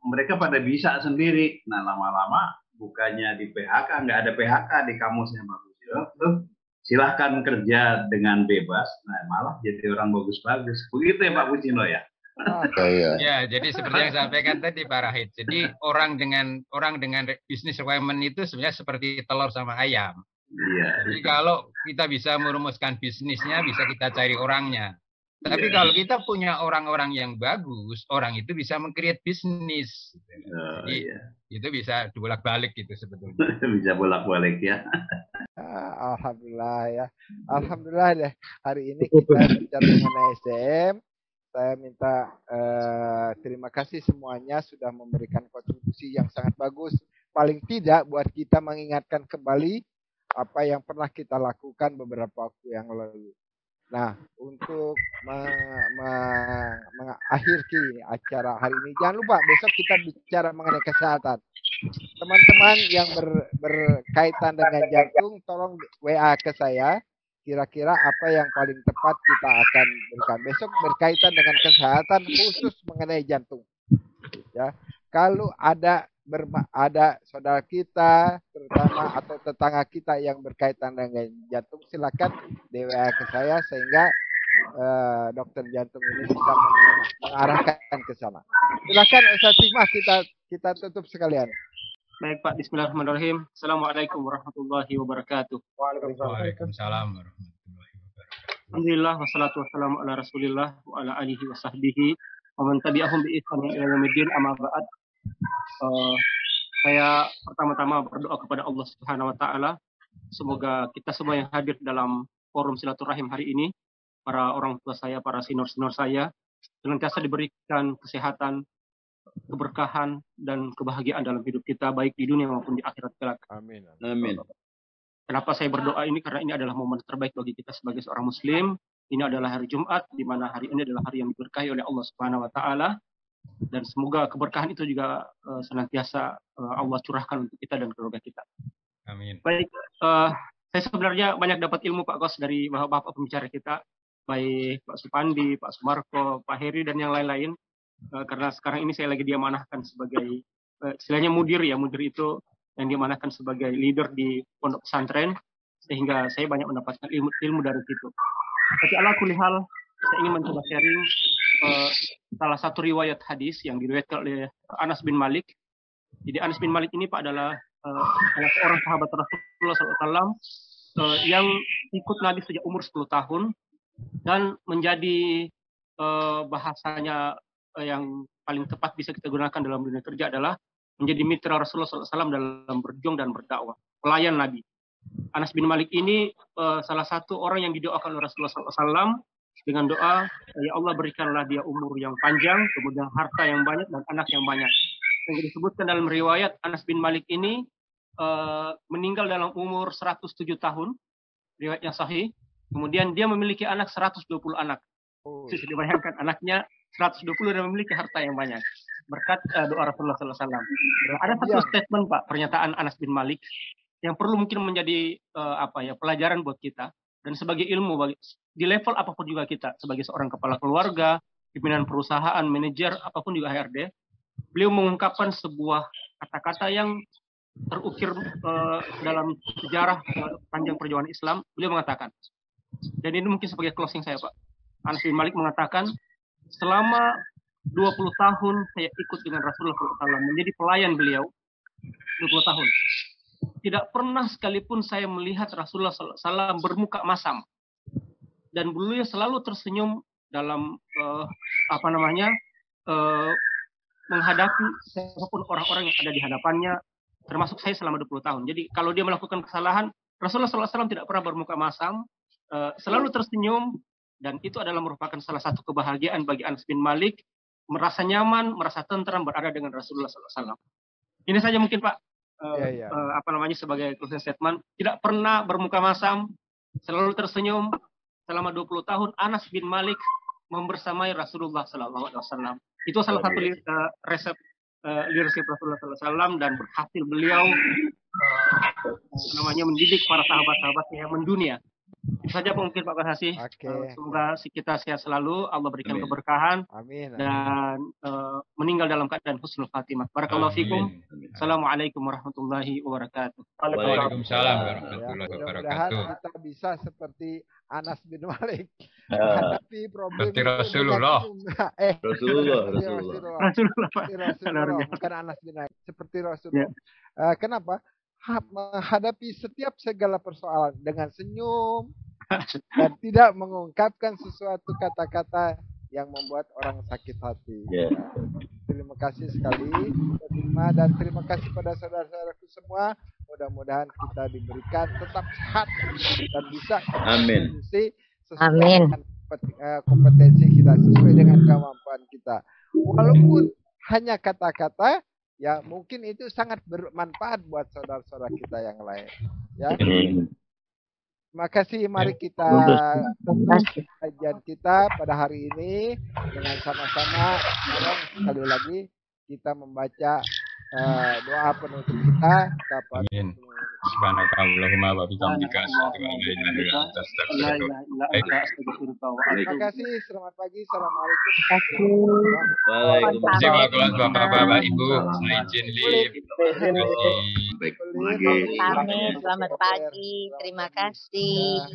Speaker 9: mereka pada bisa sendiri. Nah lama-lama bukannya di PHK, nggak ada PHK di kamusnya Pak Pucino. Terus silahkan kerja dengan bebas, nah malah jadi orang bagus-bagus. Begitu ya Pak Pucino ya?
Speaker 2: Ya, jadi seperti yang saya sampaikan tadi Pak Rahid. Jadi orang dengan bisnis requirement itu sebenarnya seperti telur sama ayam.
Speaker 9: Iya.
Speaker 2: Jadi kalau kita bisa merumuskan bisnisnya, bisa kita cari orangnya. Tapi kalau kita punya orang-orang yang bagus, orang itu bisa meng-create bisnis. Jadi itu bisa bolak-balik gitu sebetulnya.
Speaker 9: Bisa bolak-balik ya.
Speaker 1: Alhamdulillah ya. Alhamdulillah deh. Hari ini kita bicara mengenai SDM. Saya minta terima kasih semuanya sudah memberikan kontribusi yang sangat bagus. Paling tidak buat kita mengingatkan kembali apa yang pernah kita lakukan beberapa waktu yang lalu. Nah, untuk mengakhiri acara hari ini, jangan lupa besok kita bicara mengenai kesehatan. Teman-teman yang berkaitan dengan jantung, tolong WA ke saya. Kira-kira apa yang paling tepat kita akan berikan. Besok berkaitan dengan kesehatan khusus mengenai jantung. Ya, kalau ada saudara kita, terutama atau tetangga kita yang berkaitan dengan jantung, silakan WA ke saya sehingga dokter jantung ini bisa mengarahkan ke sana. Silakan Ustaz Hikmah, kita tutup sekalian.
Speaker 3: Baik Pak, bismillahirrahmanirrahim. Assalamualaikum warahmatullahi wabarakatuh.
Speaker 2: Waalaikumsalam warahmatullahi wabarakatuh.
Speaker 3: Alhamdulillah wassalatu wassalamu ala Rasulillah wa ala alihi wa sahbihi wa man tabi'ahum bi ihsan ila yaumil amma ba'd. Saya pertama-tama berdoa kepada Allah Subhanahu wa taala, semoga kita semua yang hadir dalam forum silaturahim hari ini, para orang tua saya, para senior-senior saya, senantiasa diberikan kesehatan,
Speaker 10: keberkahan dan kebahagiaan dalam hidup kita, baik di dunia maupun di akhirat kelak.
Speaker 1: Amin.
Speaker 5: Amin.
Speaker 10: Kenapa saya berdoa ini? Karena ini adalah momen terbaik bagi kita sebagai seorang Muslim. Ini adalah hari Jumat, di mana hari ini adalah hari yang diberkahi oleh Allah Subhanahu Wa Taala. Dan semoga keberkahan itu juga senantiasa Allah curahkan untuk kita dan keluarga kita.
Speaker 2: Amin.
Speaker 10: Baik, saya sebenarnya banyak dapat ilmu Pak Kos dari bapak-bapak pembicara kita, baik Pak Supandi, Pak Sumarko, Pak Heri dan yang lain-lain. Karena sekarang ini saya lagi diamanahkan sebagai istilahnya mudir ya, mudir itu yang diamanahkan sebagai leader di pondok pesantren, sehingga saya banyak mendapatkan ilmu dari situ. Tapi ala kulli hal, saya ingin mencoba sharing salah satu riwayat hadis yang diriwayatkan oleh Anas bin Malik. Jadi Anas bin Malik ini Pak adalah salah seorang sahabat Rasulullah SAW yang ikut Nabi sejak umur 10 tahun dan menjadi bahasanya yang paling tepat bisa kita gunakan dalam dunia kerja adalah menjadi mitra Rasulullah SAW dalam berjuang dan berdakwah, pelayan Nabi. Anas bin Malik ini salah satu orang yang didoakan oleh Rasulullah SAW dengan doa, ya Allah berikanlah dia umur yang panjang, kemudian harta yang banyak dan anak yang banyak. Yang disebutkan dalam riwayat, Anas bin Malik ini meninggal dalam umur 107 tahun, riwayat yang sahih. Kemudian dia memiliki anak 120 anak. Bisa dibayangkan anaknya 120 dan memiliki harta yang banyak. Berkat doa Rasulullah SAW. Ada satu statement Pak, pernyataan Anas bin Malik yang perlu mungkin menjadi pelajaran buat kita dan sebagai ilmu di level apapun juga kita sebagai seorang kepala keluarga, pimpinan perusahaan, manajer, apapun juga HRD. Beliau mengungkapkan sebuah kata-kata yang terukir dalam sejarah panjang perjuangan Islam. Beliau mengatakan, dan ini mungkin sebagai closing saya Pak, Anas bin Malik mengatakan, selama 20 tahun saya ikut dengan Rasulullah SAW, menjadi pelayan beliau 20 tahun. Tidak pernah sekalipun saya melihat Rasulullah SAW bermuka masam. Dan beliau selalu tersenyum dalam menghadapi siapapun orang-orang yang ada di hadapannya, termasuk saya selama 20 tahun. Jadi kalau dia melakukan kesalahan, Rasulullah SAW tidak pernah bermuka masam, selalu tersenyum, dan itu adalah merupakan salah satu kebahagiaan bagi Anas bin Malik, merasa nyaman, merasa tentram berada dengan Rasulullah SAW. Ini saja mungkin Pak, sebagai closing statement. Tidak pernah bermuka masam, selalu tersenyum. Selama 20 tahun Anas bin Malik membersamai Rasulullah SAW. Itu salah satu resep leadership Rasulullah SAW, dan berhasil beliau mendidik para sahabat-sahabatnya yang mendunia. Itu saja mungkin Pak Kasasi. Semoga kita sehat selalu, Allah berikan keberkahan.
Speaker 1: Amin.
Speaker 10: Dan meninggal dalam keadaan husnul khatimah. Barakallahu fikum. Assalamualaikum warahmatullahi wabarakatuh.
Speaker 2: Waalaikumsalam warahmatullahi wabarakatuh.
Speaker 1: Mudah-mudahan kita bisa seperti Anas bin Malik menghadapi problem
Speaker 2: seperti Rasulullah.
Speaker 1: Rasulullah, bukan Anas bin Malik, seperti Rasulullah. Kenapa? Menghadapi setiap segala persoalan dengan senyum dan tidak mengungkapkan sesuatu kata-kata yang membuat orang sakit hati. Terima kasih sekali dan terima kasih pada saudara-saudaraku semua. Mudah-mudahan kita diberikan tetap sehat dan bisa berfungsi sesuai dengan kompetensi kita, sesuai dengan kemampuan kita. Walaupun hanya kata-kata, ya mungkin itu sangat bermanfaat buat saudara-saudara kita yang lain. Ya. Terima kasih. Mari kita tutup kajian kita pada hari ini dengan sama-sama. Sekali lagi kita membaca doa penutup kita.
Speaker 2: Amin. Subhanakallahumma wa bihamdika asyhadu an la ilaha illa anta astaghfiruka wa atubu ilaik.
Speaker 1: Terima kasih. Selamat pagi. Assalamualaikum.
Speaker 2: Terima kasih Bapak-bapak, Ibu. Saya izin live. Terima kasih.
Speaker 8: Selamat pagi. Terima kasih.